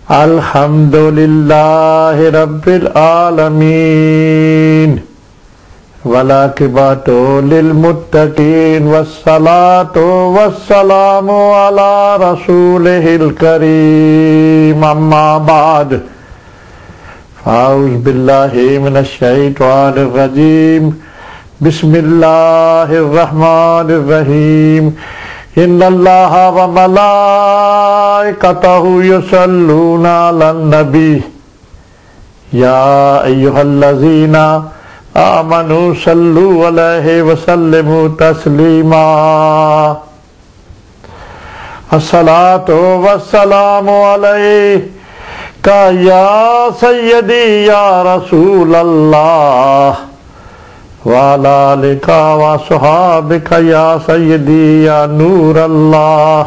الحمدللہ رب العالمین والعاقبۃ للمتقین والصلاۃ والسلام علی رسولہ الکریم اما بعد اعوذ باللہ من الشیطان الرجیم بسم اللہ الرحمن الرحیم ان اللہ وملائکتہ یصلون علی النبی یا ایہا الذین آمنوا صلوا علیہ وسلموا تسلیما الصلاۃ والسلام علیک یا سیدی یا رسول اللہ وعلی آلک وصحابک یا سیدی یا نور اللہ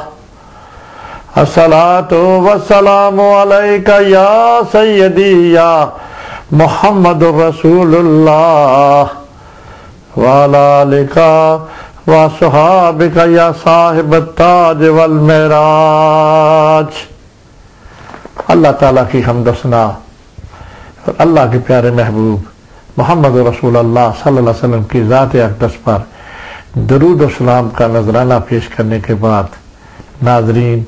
الصلاۃ والسلام علیک یا سیدی یا محمد رسول اللہ وعلی آلک وصحابک یا صاحب التاج والمعراج۔ اللہ تعالیٰ کی حمد و ثنا اور اللہ کے پیارے محبوب محمد رسول اللہ صلی اللہ علیہ وسلم کی ذات اقدس پر درود و سلام کا نذرانہ پیش کرنے کے بعد ناظرین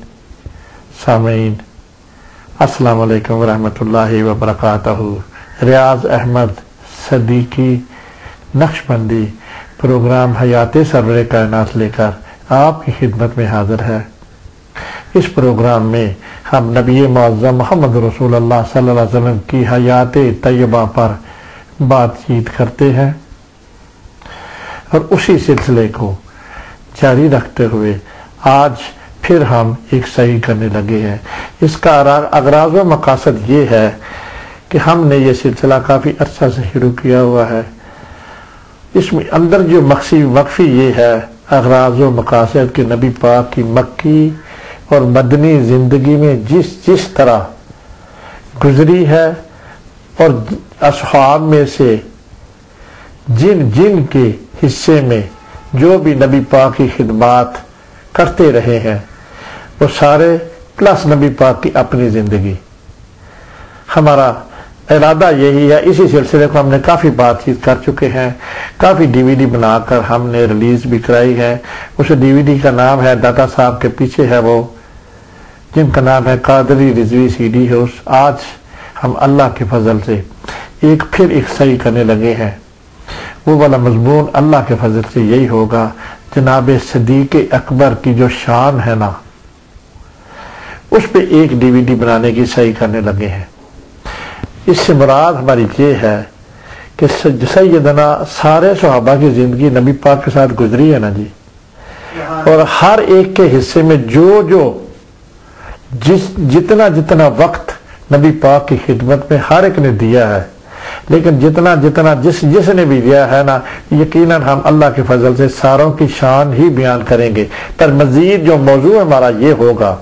سامعین السلام علیکم ورحمۃ اللہ وبرکاتہ۔ ریاض احمد صدیقی نقشبندی پروگرام حیات سرور کائنات لے کر آپ کی خدمت میں حاضر ہے۔ اس پروگرام میں ہم نبی معظم محمد رسول اللہ صلی اللہ علیہ وسلم کی حیات طیبہ پر بات چیت کرتے ہیں اور اسی سلسلے کو جاری رکھتے ہوئے آج پھر ہم ایک صحیح کرنے لگے ہیں۔ اس کا اغراض و مقاصد یہ ہے کہ ہم نے یہ سلسلہ کافی عرصہ سے شروع کیا ہوا ہے۔ اس میں اندر جو وقفی یہ ہے اغراض و مقاصد کہ نبی پاک کی مکی اور مدنی زندگی میں جس طرح گزری ہے اور اصحاب میں سے جن کے حصے میں جو بھی نبی پاک کی خدمات کرتے رہے ہیں وہ سارے پلس نبی پاک کی اپنی زندگی، ہمارا ارادہ یہی ہے۔ اسی سلسلے کو ہم نے کافی بات چیت کر چکے ہیں، کافی ڈی وی ڈی بنا کر ہم نے ریلیز بھی کرائی ہے۔ اس ڈی وی ڈی کا نام ہے، داتا صاحب کے پیچھے ہے وہ، جن کا نام ہے Qadri Rizvi C D house. آج ہم اللہ کے فضل سے پھر ایک صحیح کرنے لگے ہیں۔ وہ والا مضمون اللہ کے فضل سے یہی ہوگا، جناب صدیق اکبر کی جو شان ہے نا، اس پہ ایک ڈی وی ڈی بنانے کی صحیح کرنے لگے ہیں۔ اس سے مراد ہماری یہ ہے کہ سیدنا سارے صحابہ کی زندگی نبی پاک کے ساتھ گزری ہے نا جی، اور ہر ایک کے حصے میں جتنا وقت نبی پاک کی خدمت میں ہر ایک نے دیا ہے، لیکن جس نے بھی دیا ہے نا، یقیناً ہم اللہ کے فضل سے ساروں کی شان ہی بیان کریں گے۔ پر مزید جو موضوع ہمارا یہ ہوگا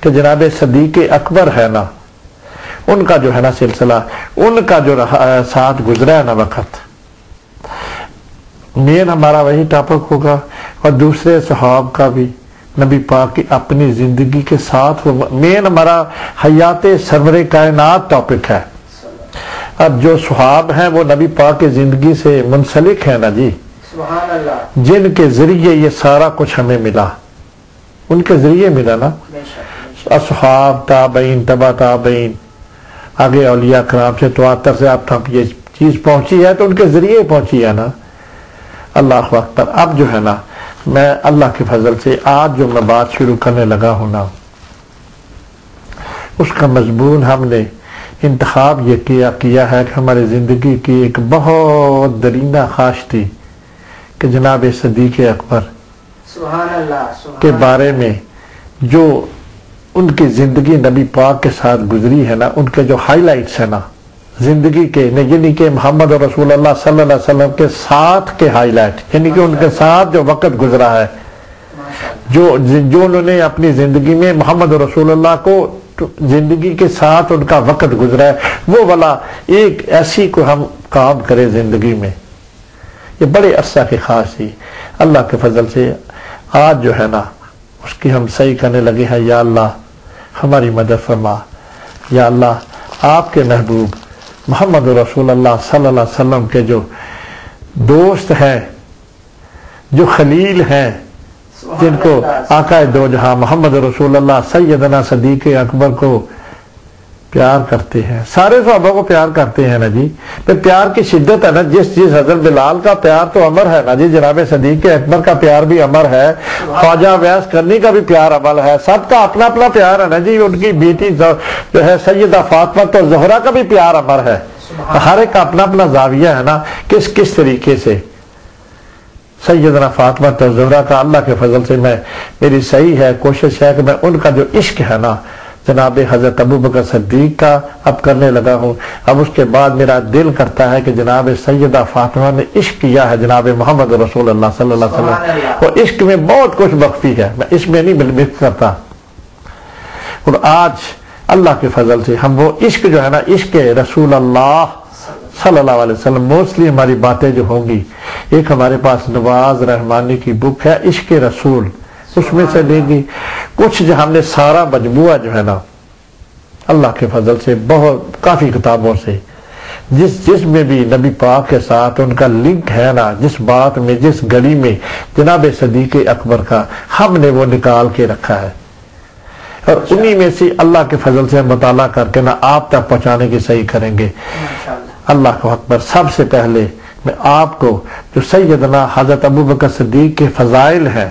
کہ جناب صدیق اکبر ہے نا، ان کا جو ہے نا سلسلہ، ان کا جو ساتھ گزرا ہے نا وقت، مین ہمارا وہی ٹاپک ہوگا، اور دوسرے صحاب کا بھی نبی پاک کی اپنی زندگی کے ساتھ مین ہمارا حیات سرور کائنات ٹاپک ہے۔ اب جو صحاب ہیں وہ نبی پاک کی زندگی سے منسلک ہیں نا جی، سبحان اللہ، جن کے ذریعے یہ سارا کچھ ہمیں ملا، ان کے ذریعے ملا نا، اصحاب، تابعین، تبع تابعین، آگے اولیاء کرام سے تواتر سے اب تک یہ چیز پہنچی ہے تو ان کے ذریعے پہنچی ہے نا۔ اللہ اکبر۔ اب جو ہے نا میں اللہ کے فضل سے آج جو میں بات شروع کرنے لگا ہوں نا، اس کا مضمون ہم نے انتخاب یہ کیا ہے کہ ہماری زندگی کی ایک بہت درینہ خواہش تھی کہ جناب صدیق اکبر سبحان اللہ کے بارے میں جو ان کی زندگی نبی پاک کے ساتھ گزری ہے نا، ان کے جو ہائی لائٹس ہیں نا زندگی کے، یعنی کہ محمد رسول اللہ صلی اللہ علیہ وسلم کے ساتھ کے ہائی لائٹ، یعنی کہ ان کے ساتھ جو وقت گزرا ہے، جو انہوں نے اپنی زندگی میں محمد رسول اللہ کو زندگی کے ساتھ ان کا وقت گزرا ہے، وہ والا ایک ایسی کو ہم کام کرے زندگی میں، یہ بڑے عرصہ کی خواہش تھی۔ اللہ کے فضل سے آج جو ہے نا اس کی ہم صحیح کرنے لگے ہیں۔ یا اللہ ہماری مدد فرما، یا اللہ آپ کے محبوب محمد رسول اللہ صلی اللہ علیہ وسلم کے جو دوست ہیں، جو خلیل ہیں، جن کو آقا دو جہاں محمد رسول اللہ سیدنا صدیق اکبر کو پیار کرتے ہیں، سارے صحابہ کو پیار کرتے ہیں نا جی، پھر پیار کی شدت ہے نا، جس حضرت بلال کا پیار تو امر ہے نا جی، جناب صدیق اکبر کا پیار بھی امر ہے، خواجہ ویس کرنی کا بھی پیار امر ہے، سب کا اپنا اپنا پیار ہے نا جی، ان کی بیٹی جو ہے سیدہ فاطمہ تو زہرا کا بھی پیار امر ہے، ہر ایک کا اپنا اپنا زاویہ ہے نا، کس طریقے سے سیدنا فاطمہ تو زہرا کا اللہ کے فضل سے میری صحیح ہے کوشش ہے کہ میں ان کا جو عشق ہے نا جناب حضرت ابوبکر صدیق کا اب کرنے لگا ہوں، اب اس کے بعد میرا دل کرتا ہے کہ جناب سیدہ فاطمہ نے عشق کیا ہے جناب محمد رسول اللہ صلی اللہ علیہ وسلم، اور عشق میں بہت کچھ مخفی ہے، میں اس میں نہیں مکس کرتا، اور آج اللہ کے فضل سے ہم وہ عشق جو ہے نا عشق رسول اللہ صلی اللہ علیہ وسلم، موسٹلی ہماری باتیں جو ہوں گی، ایک ہمارے پاس نواز رحمانی کی بک ہے عشق رسول، اس میں سے لے گی کچھ جو ہم نے سارا مجموعہ جو ہے نا اللہ کے فضل سے بہت کافی کتابوں سے جس میں بھی نبی پاک کے ساتھ ان کا لنک ہے نا، جس بات میں جس گلی میں جناب صدیق اکبر کا ہم نے وہ نکال کے رکھا ہے، اور انہی میں سے اللہ کے فضل سے مطالعہ کر کے نا آپ تک پہنچانے کی صحیح کریں گے۔ اللہ کو اکبر، سب سے پہلے میں آپ کو جو سیدنا حضرت ابوبکر صدیق کے فضائل ہیں،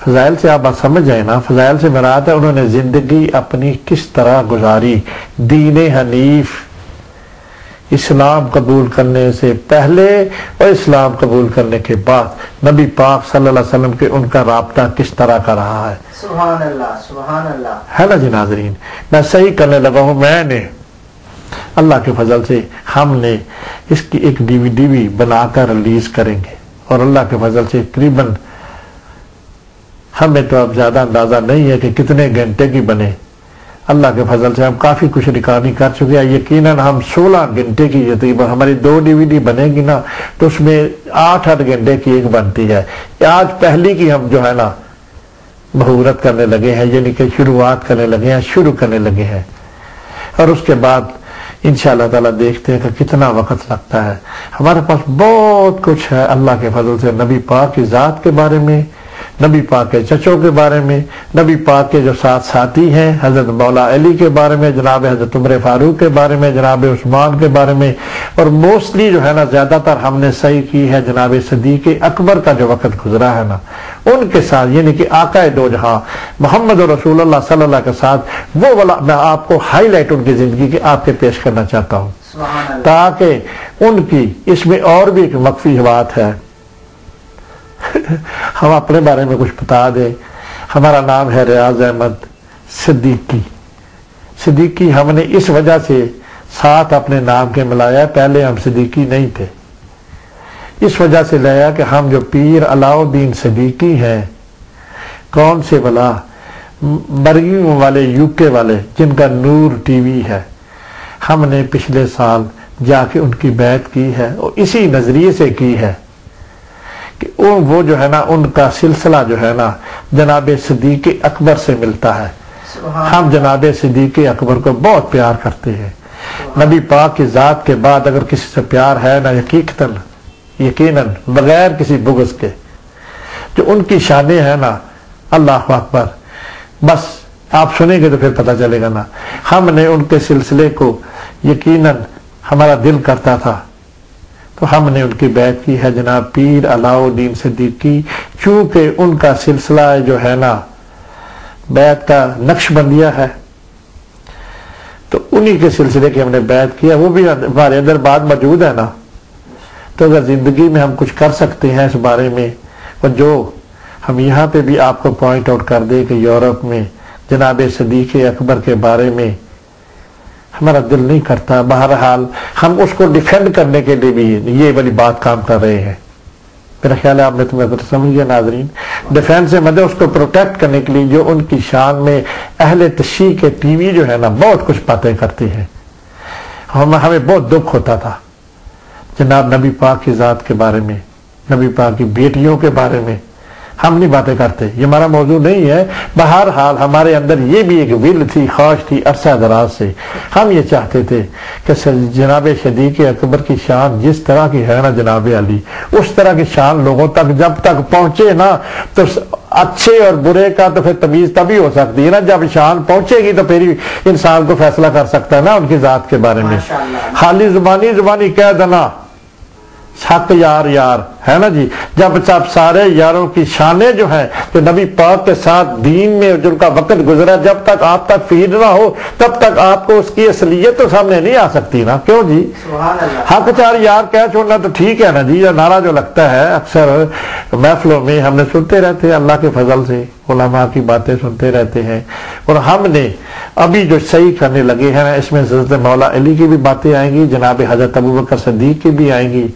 فضائل سے آپ سمجھ جائیں نا، فضائل سے مراد ہے انہوں نے زندگی اپنی کس طرح گزاری، دین حنیف، اسلام قبول کرنے سے پہلے اور اسلام قبول کرنے کے بعد نبی پاک صلی اللہ علیہ وسلم کے ان کا رابطہ کس طرح کا رہا ہے، سبحان اللہ سبحان اللہ، ہے نا جی ناظرین۔ میں صحیح کرنے لگا ہوں، میں نے اللہ کے فضل سے ہم نے اس کی ایک ڈی وی ڈی بھی بنا کر ریلیز کریں گے، اور اللہ کے فضل سے تقریباً ہمیں تو اب زیادہ اندازہ نہیں ہے کہ کتنے گھنٹے کی بنے، اللہ کے فضل سے ہم کافی کچھ ریکارڈنگ کر چکے ہیں، یقیناً ہم 16 گھنٹے کی تقریباً ہماری 2 ڈی وی ڈی بنے گی نا، تو اس میں 8 گھنٹے کی ایک بنتی ہے، آج پہلی کی ہم جو ہے نا مہورت کرنے لگے ہیں، یعنی کہ شروعات کرنے لگے ہیں، شروع کرنے لگے ہیں، اور اس کے بعد انشاءاللہ تعالیٰ دیکھتے ہیں کہ کتنا وقت لگتا ہے۔ ہمارے پاس بہت کچھ ہے اللہ کے فضل سے، نبی پاک کی ذات کے بارے میں، نبی پاک کے چچوں کے بارے میں، نبی پاک کے جو ساتھی ہیں حضرت مولا علی کے بارے میں، جناب حضرت عمر فاروق کے بارے میں، جناب عثمان کے بارے میں، اور موسٹلی جو ہے نا زیادہ تر ہم نے صحیح کی ہے جناب صدیق اکبر کا جو وقت گزرا ہے نا ان کے ساتھ، یعنی کہ آقا دو جہاں محمد رسول اللہ صلی اللہ کے ساتھ، وہ والا میں آپ کو ہائی لائٹ ان کی زندگی کے آپ کے پیش کرنا چاہتا ہوں، تاکہ ان کی اس میں اور بھی ایک مخفی بات ہے، ہم اپنے بارے میں کچھ بتا دیں۔ ہمارا نام ہے ریاض احمد صدیقی، صدیقی ہم نے اس وجہ سے ساتھ اپنے نام کے ملایا، پہلے ہم صدیقی نہیں تھے، اس وجہ سے لایا کہ ہم جو پیر علاء الدین صدیقی ہیں، کون سے بلا برگنگ والے یو کے والے جن کا نور ٹی وی ہے، ہم نے پچھلے سال جا کے ان کی بیعت کی ہے، اور اسی نظریے سے کی ہے کہ وہ جو ہے نا ان کا سلسلہ جو ہے نا جناب صدیق اکبر سے ملتا ہے، ہم جناب صدیق اکبر کو بہت پیار کرتے ہیں، نبی پاک کی ذات کے بعد اگر کسی سے پیار ہے نا یقیناً بغیر کسی بغض کے، جو ان کی شانیں ہیں نا اللہ اکبر، بس آپ سنیں گے تو پھر پتہ چلے گا نا، ہم نے ان کے سلسلے کو یقیناً ہمارا دل کرتا تھا تو ہم نے ان کی بیعت کی ہے جناب پیر علاء الدین صدیقی، چونکہ ان کا سلسلہ جو ہے نا بیعت کا نقش بندیہ ہے، تو انہی کے سلسلے کی ہم نے بیعت کیا، وہ بھی ہمارے اندر بات موجود ہے نا، تو اگر زندگی میں ہم کچھ کر سکتے ہیں اس بارے میں، اور جو ہم یہاں پہ بھی آپ کو پوائنٹ آؤٹ کر دیں کہ یورپ میں جناب صدیق اکبر کے بارے میں ہمارا دل نہیں کرتا، بہرحال ہم اس کو ڈیفینڈ کرنے کے لیے بھی یہ والی بات کام کر رہے ہیں، میرا خیال ہے آپ نے تمہیں سمجھ گیا ناظرین، ڈیفینس سے مدد اس کو پروٹیکٹ کرنے کے لیے جو ان کی شان میں اہل تشیع کے ٹی وی جو ہے نا بہت کچھ باتیں کرتی ہیں، ہمیں بہت دکھ ہوتا تھا جناب نبی پاک کی ذات کے بارے میں، نبی پاک کی بیٹیوں کے بارے میں ہم نہیں باتیں کرتے، یہ ہمارا موضوع نہیں ہے۔ بہرحال ہمارے اندر یہ بھی ایک ول تھی، خواہش تھی عرصہ دراز سے، ہم یہ چاہتے تھے کہ جناب صدیق اکبر کی شان جس طرح کی ہے نا جناب علی، اس طرح کی شان لوگوں تک جب تک پہنچے نا تو اچھے اور برے کا تو پھر تمیز تبھی ہو سکتی ہے نا، جب شان پہنچے گی تو پھر انسان کو فیصلہ کر سکتا ہے نا ان کی ذات کے بارے میں۔ خالی زبانی کہہ دینا حق یار یار ہے نا جی، جب سارے یاروں کی شانیں جو ہیں کہ نبی پاک کے ساتھ دین میں جن کا وقت گزرا، جب تک آپ تک فیڈ نہ ہو تب تک آپ کو اس کی اصلیت تو سامنے نہیں آ سکتی نا، کیوں جی؟ حق چار یار کہہ چھوڑنا تو ٹھیک ہے نا جی، یہ نعرہ جو لگتا ہے اکثر محفلوں میں ہم نے سنتے رہتے ہیں، اللہ کے فضل سے علماء کی باتیں سنتے رہتے ہیں، اور ہم نے ابھی جو صحیح کرنے لگے ہیں اس میں حضرت مولا علی کی بھی باتیں آئیں گی، جناب حضرت ابوبکر صدیق کی بھی آئیں گی،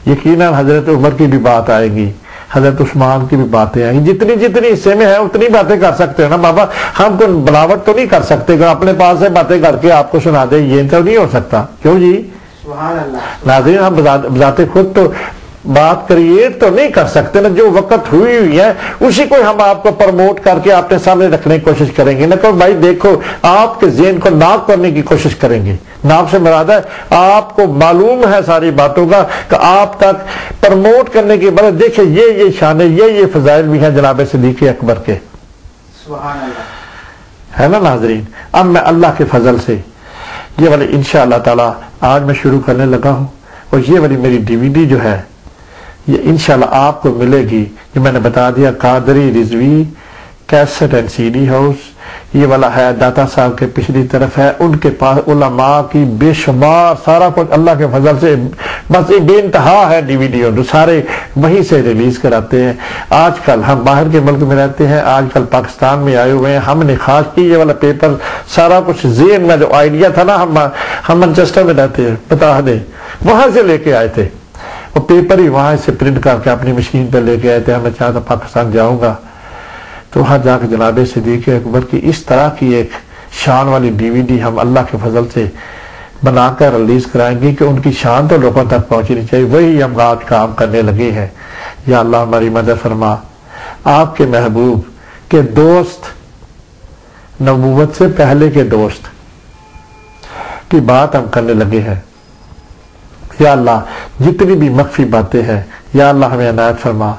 یقیناً حضرت عمر کی بھی بات آئے گی، حضرت عثمان کی بھی باتیں آئیں گی، جتنی حصے میں ہے اتنی باتیں کر سکتے ہیں نا بابا، ہم کو بلاوٹ تو نہیں کر سکتے کہ اپنے پاس سے باتیں کر کے آپ کو سنا دیں، یہ تو نہیں ہو سکتا، کیوں جی؟ سبحان اللہ۔ ناظرین ہم بذات خود تو بات کریٹ تو نہیں کر سکتے نا، جو وقت ہوئی ہے اسی کو ہم آپ کو پروموٹ کر کے آپ کے سامنے رکھنے کی کوشش کریں گے، نہ کہ بھائی دیکھو آپ کے ذہن کو ناک کرنے کی کوشش کریں گے، ناک سے مراد ہے آپ کو معلوم ہے ساری باتوں کا کہ آپ تک پروموٹ کرنے کی بجائے دیکھیں یہ شانیں یہ فضائل بھی ہیں جناب صدیق اکبر کے، سبحان اللہ، ہے نا ناظرین۔ اب میں اللہ کے فضل سے یہ والی انشاءاللہ تعالی آج میں شروع کرنے لگا ہوں، اور یہ والی میری ڈی وی ڈی جو ہے یہ انشاءاللہ آپ کو ملے گی، جو میں نے بتا دیا Qadri Rizvi cassette and C D house, یہ والا ہے داتا صاحب کے پچھلی طرف ہے، ان کے پاس علماء کی بے شمار سارا کچھ اللہ کے فضل سے بس بے انتہا ہے ڈی وی ڈی، اور سارے وہیں سے ریلیز کراتے ہیں۔ آج کل ہم باہر کے ملک میں رہتے ہیں، آج کل پاکستان میں آئے ہوئے ہیں، ہم نے خاص کی یہ والا پیپر سارا کچھ ذہن میں جو آئیڈیا تھا نا، ہم مانچسٹر میں رہتے ہیں بتا دیں، وہاں سے لے کے آئے تھے، وہ پیپر ہی وہاں سے پرنٹ کر کے اپنی مشین پہ لے کے آئے تھے، ہمیں چاہتا پاکستان جاؤں گا تو وہاں جا کے جناب صدیق اکبر کی اس طرح کی ایک شان والی ڈی وی ڈی ہم اللہ کے فضل سے بنا کر ریلیز کرائیں گے کہ ان کی شان تو لوگوں تک پہنچنی چاہیے، وہی ہم آج کام کرنے لگے ہیں۔ یا اللہ ہماری مدد فرما، آپ کے محبوب کے دوست، نبوت سے پہلے کے دوست کی بات ہم کرنے لگے ہیں، یا اللہ جتنی بھی مخفی باتیں ہیں یا اللہ ہمیں عنایت فرما،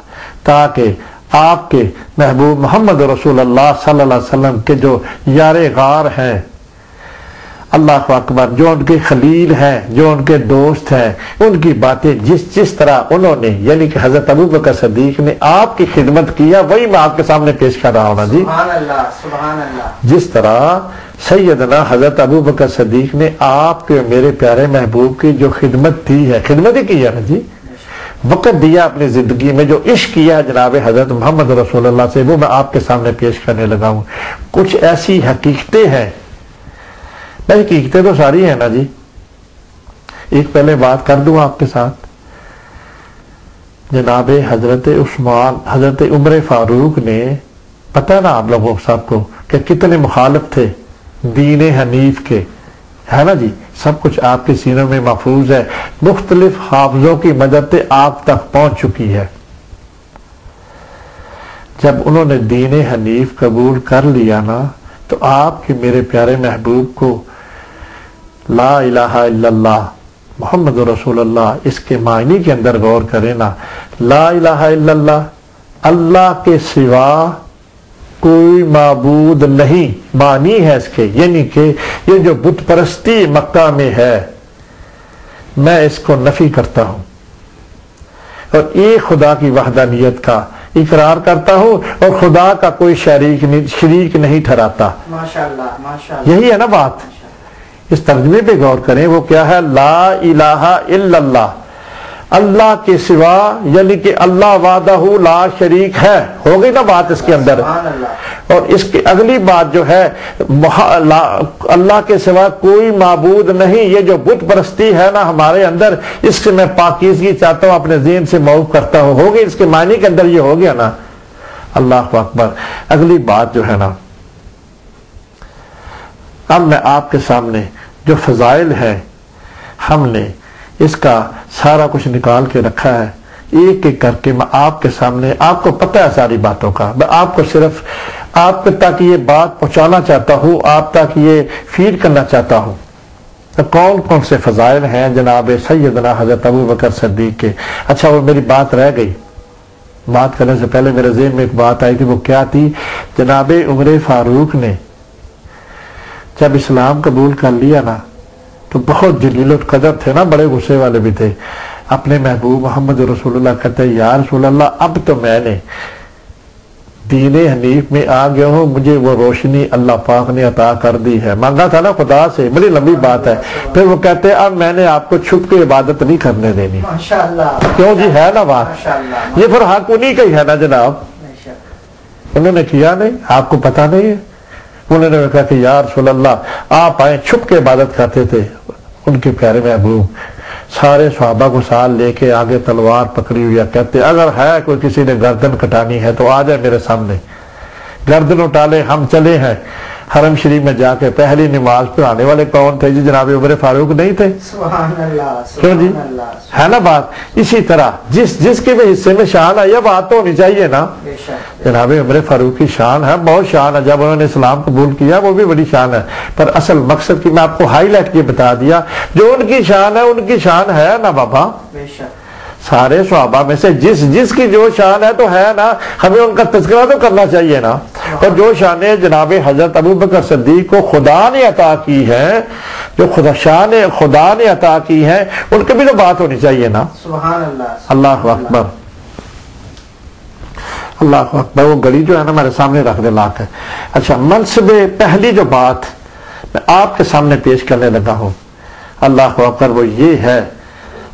تاکہ آپ کے محبوب محمد رسول اللہ صلی اللہ علیہ وسلم کے جو یار غار ہیں، اللہ اکبر، جو ان کے خلیل ہیں، جو ان کے دوست ہیں، ان کی باتیں جس طرح انہوں نے یعنی کہ حضرت ابوبکر صدیق نے آپ کی خدمت کیا، وہی میں آپ کے سامنے پیش کر رہا ہوں نا جی۔ سبحان اللہ، سبحان اللہ۔ جس طرح سیدنا حضرت ابوبکر صدیق نے آپ کے میرے پیارے محبوب کی جو خدمت دی ہے، خدمت ہی کی ہے نا جی، وقت دیا اپنی زندگی میں، جو عشق کیا جناب حضرت محمد رسول اللہ سے، وہ میں آپ کے سامنے پیش کرنے لگا ہوں۔ کچھ ایسی حقیقتیں ہیں، نہیں حقیقتیں تو ساری ہیں نا جی، ایک پہلے بات کر دوں آپ کے ساتھ، جناب حضرت عثمان، حضرت عمر فاروق نے، پتہ نا آپ لوگوں سب کو کہ کتنے مخالف تھے دین حنیف کے، ہے نا جی، سب کچھ آپ کے سینوں میں محفوظ ہے، مختلف حافظوں کی مدد سے آپ تک پہنچ چکی ہے۔ جب انہوں نے دین حنیف قبول کر لیا نا تو آپ کے میرے پیارے محبوب کو لا الہ الا اللہ محمد رسول اللہ، اس کے معنی کے اندر غور کریں نا، لا الہ الا اللہ، اللہ کے سوا کوئی معبود نہیں، معنی ہے اس کے، یعنی کہ یہ جو بت پرستی مکہ میں ہے میں اس کو نفی کرتا ہوں، اور ایک خدا کی وحدانیت کا اقرار کرتا ہوں، اور خدا کا کوئی شریک نہیں ٹھہراتا۔ ماشاءاللہ، ماشاءاللہ، یہی ہے نا بات، اس ترجمے پہ غور کریں، وہ کیا ہے؟ لا الہ الا اللہ، اللہ کے سوا، یعنی کہ اللہ وحدہ لا شریک ہے، ہو گئی نا بات اس کے اندر۔ اور اس کی اگلی بات جو ہے اللہ کے سوا کوئی معبود نہیں، یہ جو بت پرستی ہے نا ہمارے اندر، اس سے میں پاکیزگی چاہتا ہوں، اپنے ذہن سے معاف کرتا ہوں، ہو گئی اس کے معنی کے اندر، یہ ہو گیا نا، اللہ اکبر۔ اگلی بات جو ہے نا، اب میں آپ کے سامنے جو فضائل ہے، ہم نے اس کا سارا کچھ نکال کے رکھا ہے، ایک ایک کر کے میں آپ کے سامنے، آپ کو پتہ ہے ساری باتوں کا، میں آپ کو صرف آپ تک یہ بات پہنچانا چاہتا ہوں، آپ تک یہ فیڈ کرنا چاہتا ہوں تو کون کون سے فضائل ہیں جناب سیدنا حضرت ابوبکر صدیق کے۔ اچھا وہ میری بات رہ گئی، بات کرنے سے پہلے میرے ذہن میں ایک بات آئی تھی، وہ کیا تھی؟ جناب عمر فاروق نے جب اسلام قبول کر لیا نا تو بہت جلیل القدر تھے نا، بڑے غصے والے بھی تھے، اپنے محبوب محمد رسول اللہ کہتے ہیں یا رسول اللہ اب تو میں نے دین حنیف میں آ گیا ہوں، مجھے وہ روشنی اللہ پاک نے عطا کر دی ہے، مانگا تھا نا خدا سے، بڑی لمبی بات ہے۔ پھر وہ کہتے ہیں اب میں نے آپ کو چھپ کے عبادت نہیں کرنے دینی۔ کیوں جی، ہے نا بات، یہ پھر حق انہی کا ہی ہے نا جناب، انہوں نے کیا نہیں، آپ کو پتہ نہیں ہے۔ انہوں نے کہا کہ یا رسول اللہ آپ آئیں، چھپ کے عبادت کرتے تھے۔ ان کے پیارے محبوب سارے صحابہ کو ساتھ لے کے آگے تلوار پکڑی ہوئی، کہتے اگر ہے کوئی کسی نے گردن کٹانی ہے تو آ جائے میرے سامنے، گردن اٹھا لے، ہم چلے ہیں حرم شریف میں جا کے۔ پہلی نماز پڑھانے والے کون تھے جی؟ جناب عمر فاروق نہیں تھے؟ سبحان اللہ، کیوں جی، ہے نا بات۔ اسی طرح جس کے بھی حصے میں شان ہے، یہ بات تو ہونی چاہیے نا۔ جناب عمر فاروق کی شان ہے، بہت شان ہے، جب انہوں نے اسلام قبول کیا وہ بھی بڑی شان ہے، پر اصل مقصد کی میں آپ کو ہائی لائٹ کے بتا دیا، جو ان کی شان ہے ان کی شان ہے نا بابا۔ سارے صحابہ میں سے جس کی جو شان ہے تو ہے نا، ہمیں ان کا تذکرہ تو کرنا چاہیے نا۔ اور جو شانیں جناب حضرت ابوبکر صدیق کو خدا نے عطا کی ہے، جو شان خدا نے عطا کی ہے، ان کی بھی تو بات ہونی چاہیے نا۔ سبحان اللہ، اللہ اکبر، اللہ اکبر۔ وہ گھڑی جو ہے نا میرے سامنے رکھ دے لاکھ ہے۔ اچھا، منصب پہلی جو بات میں آپ کے سامنے پیش کرنے لگا ہوں، اللہ اکبر، وہ یہ ہے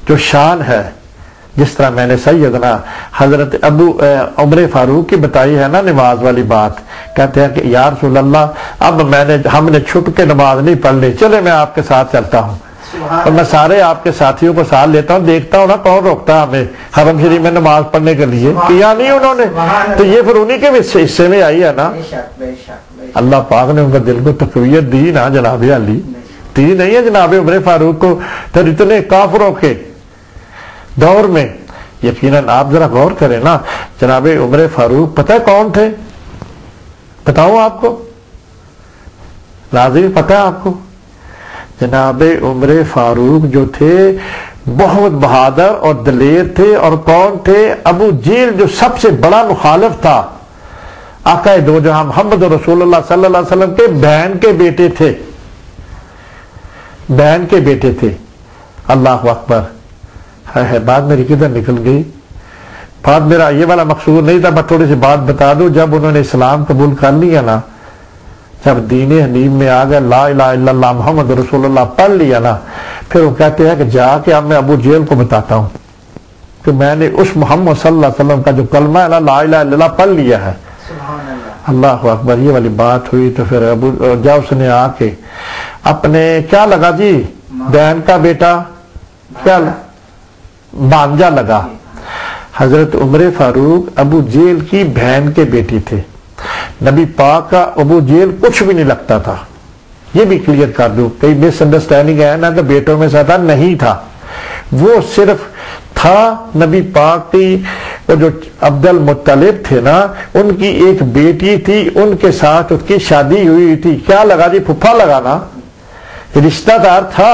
جو شان ہے، جس طرح میں نے سیدنا حضرت عمر فاروق کی بتائی ہے نا نماز والی بات، کہتے ہیں کہ یا رسول اللہ اب ہم نے چھپ کے نماز نہیں پڑھنی، چلے میں آپ کے ساتھ چلتا ہوں، اور میں سارے آپ کے ساتھیوں کو ساتھ لیتا ہوں، دیکھتا ہوں نا کون روکتا ہے ہمیں حرم شریف میں نماز پڑھنے کے لیے، کیا نہیں انہوں نے، تو یہ پھر انہی کے حصے میں آئی ہے نا۔ اللہ پاک نے ان کا دل کو تقویت دی نا جناب علی، دی نہیں ہے جناب عمر فاروق کو، پھر اتنے کافروں کے دور میں۔ یقیناً آپ ذرا غور کریں نا، جناب عمر فاروق پتہ ہے کون تھے؟ بتاؤں آپ کو ناظرین، پتہ ہے آپ کو؟ جناب عمر فاروق جو تھے بہت بہادر اور دلیر تھے، اور کون تھے؟ ابو جہل جو سب سے بڑا مخالف تھا آقا دو جہاں محمد رسول اللہ صلی اللہ علیہ وسلم کے بہن کے بیٹے تھے، بہن کے بیٹے تھے۔ اللہ اکبر، ہے بات میری کدھر نکل گئی؟ بات میرا یہ والا مقصود نہیں تھا، میں تھوڑی سی بات بتا دوں۔ جب انہوں نے اسلام قبول کر لیا نا، جب دین حنیف میں آ گئے، لا الہ الا اللہ محمد رسول اللہ پڑھ لیا نا، پھر وہ کہتے ہیں کہ جا کے اب میں ابو جہل کو بتاتا ہوں کہ میں نے اس محمد صلی اللہ علیہ وسلم کا جو کلمہ ہے نا لا الہ الا اللہ پڑھ لیا ہے۔ اللہ اکبر، یہ والی بات ہوئی تو پھر جب اس نے آ کے اپنے کیا لگا جی، بہن کا بیٹا کیا بانجا لگا، حضرت عمر فاروق ابو جہل کی بہن کے بیٹی تھے، نبی پاک کا ابو جہل کچھ بھی نہیں لگتا تھا۔ یہ بھی کلیئر کر دوں، کئی مس انڈرسٹینڈنگ ہے نا کہ بیٹوں میں سے تھا، نہیں تھا، وہ صرف تھا نبی پاک کی وہ جو عبد المطلب تھے نا، ان کی ایک بیٹی تھی، ان کے ساتھ اس کی شادی ہوئی تھی، کیا لگا جی، پھپھا لگا نا، رشتہ دار تھا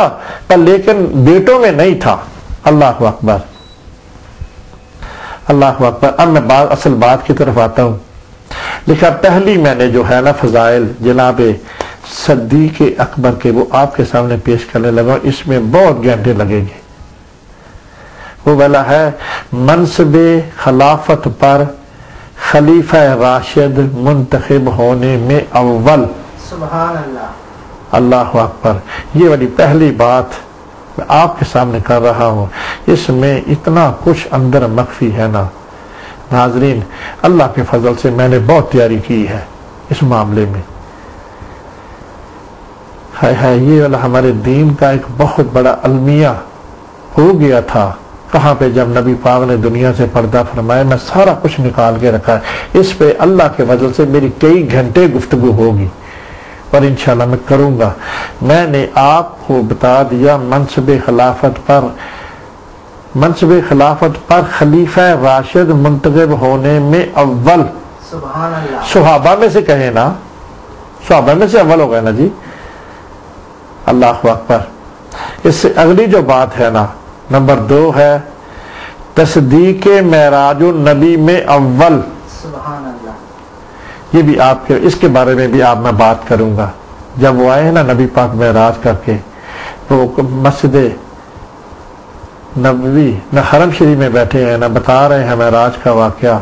پر لیکن بیٹوں میں نہیں تھا۔ اللہ اکبر، اللہ اکبر۔ اب میں اصل بات کی طرف آتا ہوں۔ لکھا پہلی میں نے جو ہے نا فضائل جناب صدیق اکبر کے، وہ آپ کے سامنے پیش کرنے لگا، اس میں بہت گھنٹے لگیں گے۔ وہ والا ہے منصب خلافت پر خلیفہ راشد منتخب ہونے میں اول۔ سبحان اللہ، اللہ اکبر، یہ والی پہلی بات میں آپ کے سامنے کر رہا ہوں، اس میں اتنا کچھ اندر مخفی ہے نا ناظرین، اللہ کے فضل سے میں نے بہت تیاری کی ہے اس معاملے میں۔ یہ والا ہمارے دین کا ایک بہت بڑا المیہ ہو گیا تھا، کہاں پہ جب نبی پاک نے دنیا سے پردہ فرمایا، میں سارا کچھ نکال کے رکھا ہے، اس پہ اللہ کے فضل سے میری کئی گھنٹے گفتگو ہوگی اور انشاءاللہ میں کروں گا۔ میں نے آپ کو بتا دیا منصب خلافت پر منصب خلافت پر خلیفہ راشد منتخب ہونے میں اول سبحان اللہ صحابہ میں سے کہیں نا، صحابہ میں سے اول ہو گئے نا جی، اللہ اکبر۔ اس سے اگلی جو بات ہے نا، نمبر 2 ہے تصدیق معراج النبی میں اول، سبحان اللہ یہ بھی آپ کے اس کے بارے میں بھی آپ میں بات کروں گا۔ جب وہ آئے ہیں نا نبی پاک معراج کر کے، وہ مسجد نبوی نہ حرم شریف میں بیٹھے ہیں نہ بتا رہے ہیں معراج کا واقعہ،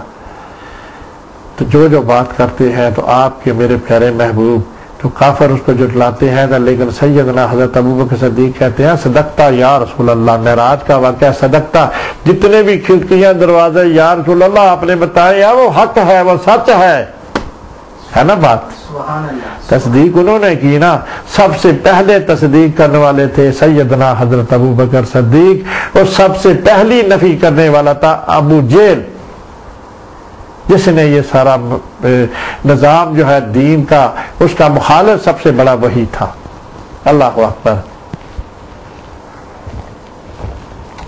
تو جو بات کرتے ہیں تو آپ کے میرے پیارے محبوب تو کافر اس کو جھٹلاتے ہیں، لیکن سیدنا حضرت ابوبکر صدیق کہتے ہیں صدقتا یا رسول اللہ، معراج کا واقعہ صدقتا، جتنے بھی کھڑکیاں دروازے یا رسول اللہ آپ نے بتائے یا وہ حق ہے، وہ سچ ہے نا بات۔ سبحان اللہ تصدیق انہوں نے کی نا، سب سے پہلے تصدیق کرنے والے تھے سیدنا حضرت ابوبکر صدیق، اور سب سے پہلی نفی کرنے والا تھا ابو جہل، جس نے یہ سارا نظام جو ہے دین کا، اس کا مخالف سب سے بڑا وہی تھا۔ اللہ اکبر۔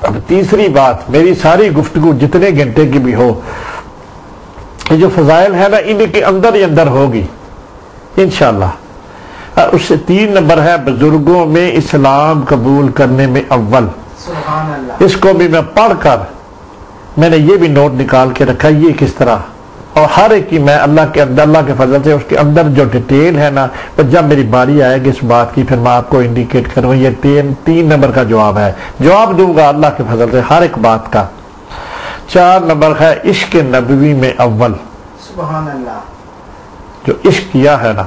اب تیسری بات، میری ساری گفتگو جتنے گھنٹے کی بھی ہو، یہ جو فضائل ہے نا ان کے اندر ہی اندر ہوگی انشاءاللہ۔ اس سے 3 نمبر ہے بزرگوں میں اسلام قبول کرنے میں اول۔ سبحان اللہ اس کو بھی میں پڑھ کر میں نے یہ بھی نوٹ نکال کے رکھا، یہ کس طرح، اور ہر ایک کی میں اللہ کے فضل سے اس کے اندر جو ڈیٹیل ہے نا، جب میری باری آئے گی اس بات کی پھر میں آپ کو انڈیکیٹ کروں، یہ 3 نمبر کا جواب ہے، جواب دوں گا اللہ کے فضل سے ہر ایک بات کا۔ 4 نمبر ہے عشق نبوی میں اول۔ سبحان اللہ جو عشق کیا ہے نا،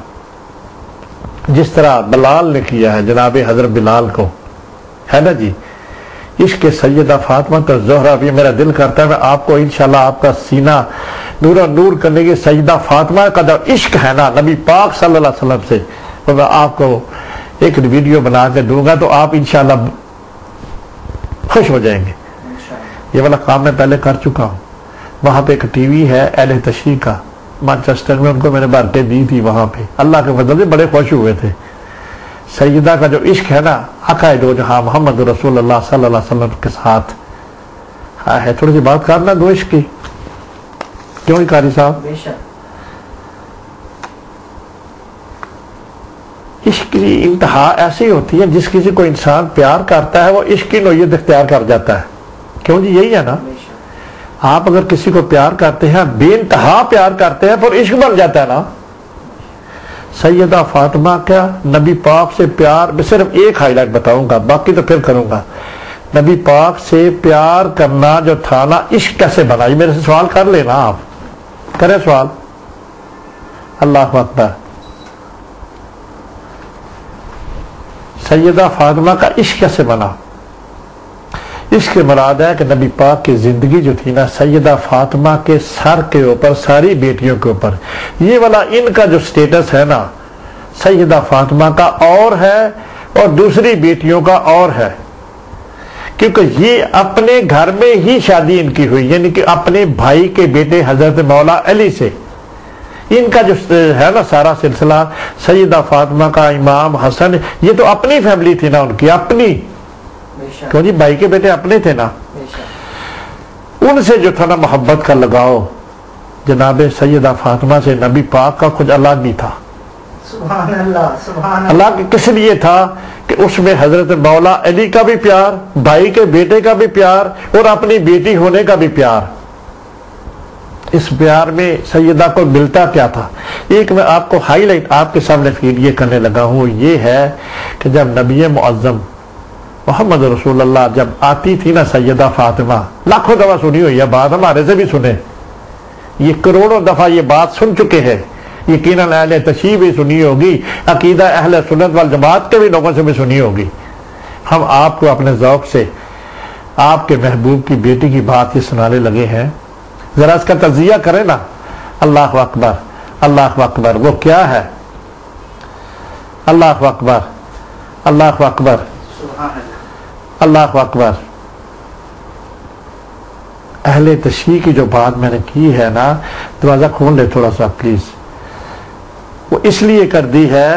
جس طرح بلال نے کیا ہے جناب حضرت بلال کو، ہے نا جی، عشق سیدہ فاطمہ الزہرا بھی میرا دل کرتا ہے میں آپ کو انشاءاللہ آپ کا سینہ نور و نور کرنے کی سیدہ فاطمہ کا جو عشق ہے نا نبی پاک صلی اللہ علیہ وسلم سے، وہ میں آپ کو ایک ویڈیو بنا کے دوں گا تو آپ انشاءاللہ خوش ہو جائیں گے۔ انشاءاللہ یہ والا کام میں پہلے کر چکا ہوں۔ وہاں پہ ایک ٹی وی ہے اہل تشریح کا، مانچسٹر میں، ان کو میں نے بارٹیں دی تھی وہاں پہ، اللہ کے فضل سے بڑے خوش ہوئے تھے۔ سیدہ کا جو عشق ہے نا، آقا دو جہاں محمد رسول اللہ صلی اللہ علیہ وسلم کے ساتھ ہے، تھوڑی سی بات کرنا دو عشق کی، کیوں ہی قاری صاحب؟ بے شک عشق کی انتہا ایسی ہوتی ہے، جس کسی کو انسان پیار کرتا ہے وہ عشق کی نوعیت اختیار کر جاتا ہے، کیوں جی یہی ہے نا؟ بے شک آپ اگر کسی کو پیار کرتے ہیں، بے انتہا پیار کرتے ہیں، پھر عشق بن جاتا ہے نا۔ سیدہ فاطمہ کا نبی پاک سے پیار، میں صرف ایک ہائی لائٹ بتاؤں گا، باقی تو پھر کروں گا۔ نبی پاک سے پیار کرنا جو تھا نا، عشق کیسے بنا؟ یہ میرے سے سوال کر لینا، آپ کریں سوال۔ اللہ اکبر۔ سیدہ فاطمہ کا عشق کیسے بنا؟ اس کے مراد ہے کہ نبی پاک کی زندگی جو تھی نا، سیدہ فاطمہ کے سر کے اوپر، ساری بیٹیوں کے اوپر، یہ والا ان کا جو سٹیٹس ہے نا، سیدہ فاطمہ کا اور ہے اور دوسری بیٹیوں کا اور ہے، کیونکہ یہ اپنے گھر میں ہی شادی ان کی ہوئی، یعنی کہ اپنے بھائی کے بیٹے حضرت مولا علی سے ان کا جو ہے نا سارا سلسلہ، سیدہ فاطمہ کا امام حسن، یہ تو اپنی فیملی تھی نا ان کی، اپنی، کیوں جی بھائی کے بیٹے اپنے تھے نا، ان سے جو تھا نا محبت کا لگاؤ جناب سیدہ فاطمہ سے نبی پاک کا کچھ الگ نہیں تھا۔ سبحان اللہ سبحان اللہ اللہ کس لیے تھا کہ اس میں حضرت مولا علی کا بھی پیار، بھائی کے بیٹے کا بھی پیار اور اپنی بیٹی ہونے کا بھی پیار، اس پیار میں سیدہ کو ملتا کیا تھا؟ ایک میں آپ کو ہائی لائٹ آپ کے سامنے فیڈ یہ کرنے لگا ہوں، یہ ہے کہ جب نبی معظم محمد رسول اللہ جب آتی تھی نا سیدہ فاطمہ، لاکھوں دفعہ سنی ہوئی ہے بات، ہمارے سے بھی سنے، یہ کروڑوں دفعہ یہ بات سن چکے ہیں، یقیناً اہل تشیع بھی سنی ہوگی، عقیدہ اہل سنت والجماعت کے بھی لوگوں سے بھی سنی ہوگی۔ ہم آپ کو اپنے ذوق سے آپ کے محبوب کی بیٹی کی بات یہ سنانے لگے ہیں، ذرا اس کا تجزیہ کریں نا۔ اللہ اکبر، اللہ اکبر، وہ کیا ہے؟ اللہ اکبر، اللہ اکبر، سبحان اللہ اللہ اکبر۔ اہل تشیع کی جو بات میں نے کی ہے نا، دروازہ کھول لے تھوڑا سا پلیز، وہ اس لیے کر دی ہے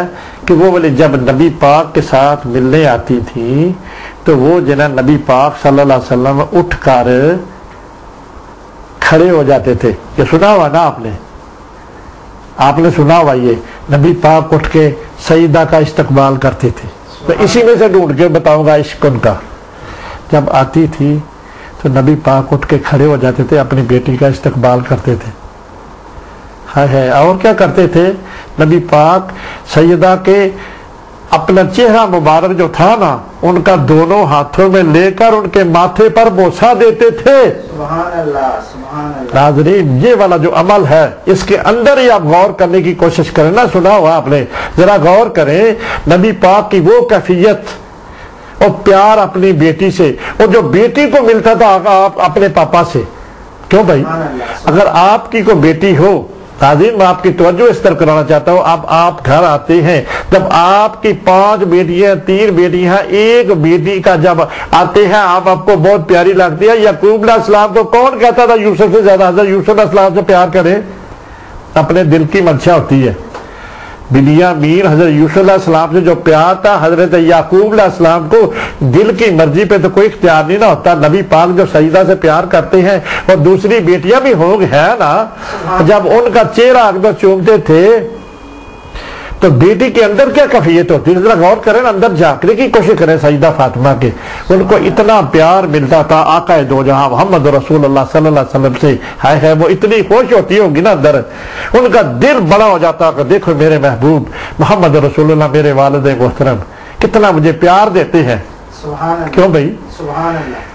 کہ وہ بولے جب نبی پاک کے ساتھ ملنے آتی تھی تو وہ جنہیں نبی پاک صلی اللہ علیہ وسلم اٹھ کر کھڑے ہو جاتے تھے. یہ سنا ہوا نا آپ نے سنا ہوا یہ نبی پاک اٹھ کے سیدہ کا استقبال کرتے تھے. تو اسی میں سے ڈھونڈ کے بتاؤں گا عشق ان کا. جب آتی تھی تو نبی پاک اٹھ کے کھڑے ہو جاتے تھے, اپنی بیٹی کا استقبال کرتے تھے. ہے اور کیا کرتے تھے نبی پاک سیدہ کے اپنا چہرہ مبارک جو تھا نا ان کا دونوں ہاتھوں میں لے کر ان کے ماتھے پر بوسہ دیتے تھے. سبحان اللہ سبحان اللہ. ناظرین یہ والا جو عمل ہے اس کے اندر ہی آپ غور کرنے کی کوشش کریں نا. سنا ہوا آپ نے, ذرا غور کریں نبی پاک کی وہ کیفیت اور پیار اپنی بیٹی سے, اور جو بیٹی کو ملتا تھا آپ اپنے پاپا سے. کیوں بھائی اگر آپ کی کوئی بیٹی ہو, ناظرین میں آپ کی توجہ اس طرح کرانا چاہتا ہوں, اب آپ گھر آتے ہیں جب آپ کی 5 بیٹیاں 3 بیٹیاں ایک بیٹی کا جب آتے ہیں آپ کو بہت پیاری لگتی ہے. یعقوب علیہ السلام کو کون کہتا تھا یوسف سے زیادہ حضرت یوسف علیہ السلام سے پیار کرے؟ اپنے دل کی منشا ہوتی ہے. بنیامین حضرت یوسف علیہ السلام سے جو پیار تھا حضرت یعقوب علیہ السلام کو دل کی مرضی پہ تو کوئی اختیار نہیں نہ ہوتا. نبی پاک جو سیدہ سے پیار کرتے ہیں اور دوسری بیٹیاں بھی ہو ہے نا, جب ان کا چہرہ اکبر چومتے تھے تو بیٹی کے اندر کیا کیفیت ہوتی ہے؟ ذرا غور کریں, اندر جھانکنے کی کوشش کریں. سیدہ فاطمہ کے ان کو اتنا پیار ملتا تھا آقا دو جہاں محمد رسول اللہ صلی اللہ علیہ وسلم سے. ہے وہ اتنی خوش ہوتی ہوگی نا اندر, ان کا دل بڑا ہو جاتا کہ دیکھو میرے محبوب محمد رسول اللہ میرے والد محترم کتنا مجھے پیار دیتے ہیں. سبحان اللہ. کیوں بھائی سبحان اللہ.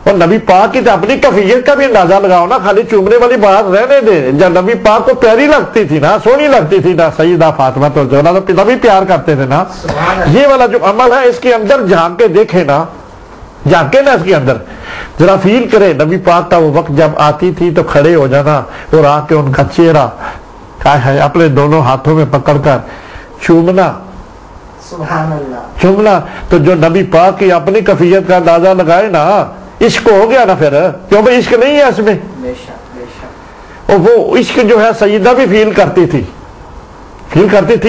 اور نبی پاک کی تو اپنی کیفیت کا بھی اندازہ لگاؤ نا, خالی چومنے والی بات رہنے دے. جب نبی پاک کو پیاری لگتی تھی نا, سونی لگتی تھی نا سیدہ فاطمہ تو نبی پیار کرتے تھے نا. یہ والا جو عمل ہے اس کے اندر جھانک کے دیکھے نا, جھانکے نا اس کے اندر, ذرا فیل کرے. نبی پاک کا وہ وقت جب آتی تھی تو کھڑے ہو جانا اور آ کے ان کا چہرہ اپنے دونوں ہاتھوں میں پکڑ کر چومنا. سبحان اللہ. چومنا تو جو نبی پاک کی اپنی کیفیت کا اندازہ لگائے نا, عشق ہو گیا نا پھر. کیوں بھائی عشق نہیں ہے اس میں؟ بے شک بے شک. اور وہ عشق جو ہے سیدہ بھی فیل کرتی تھی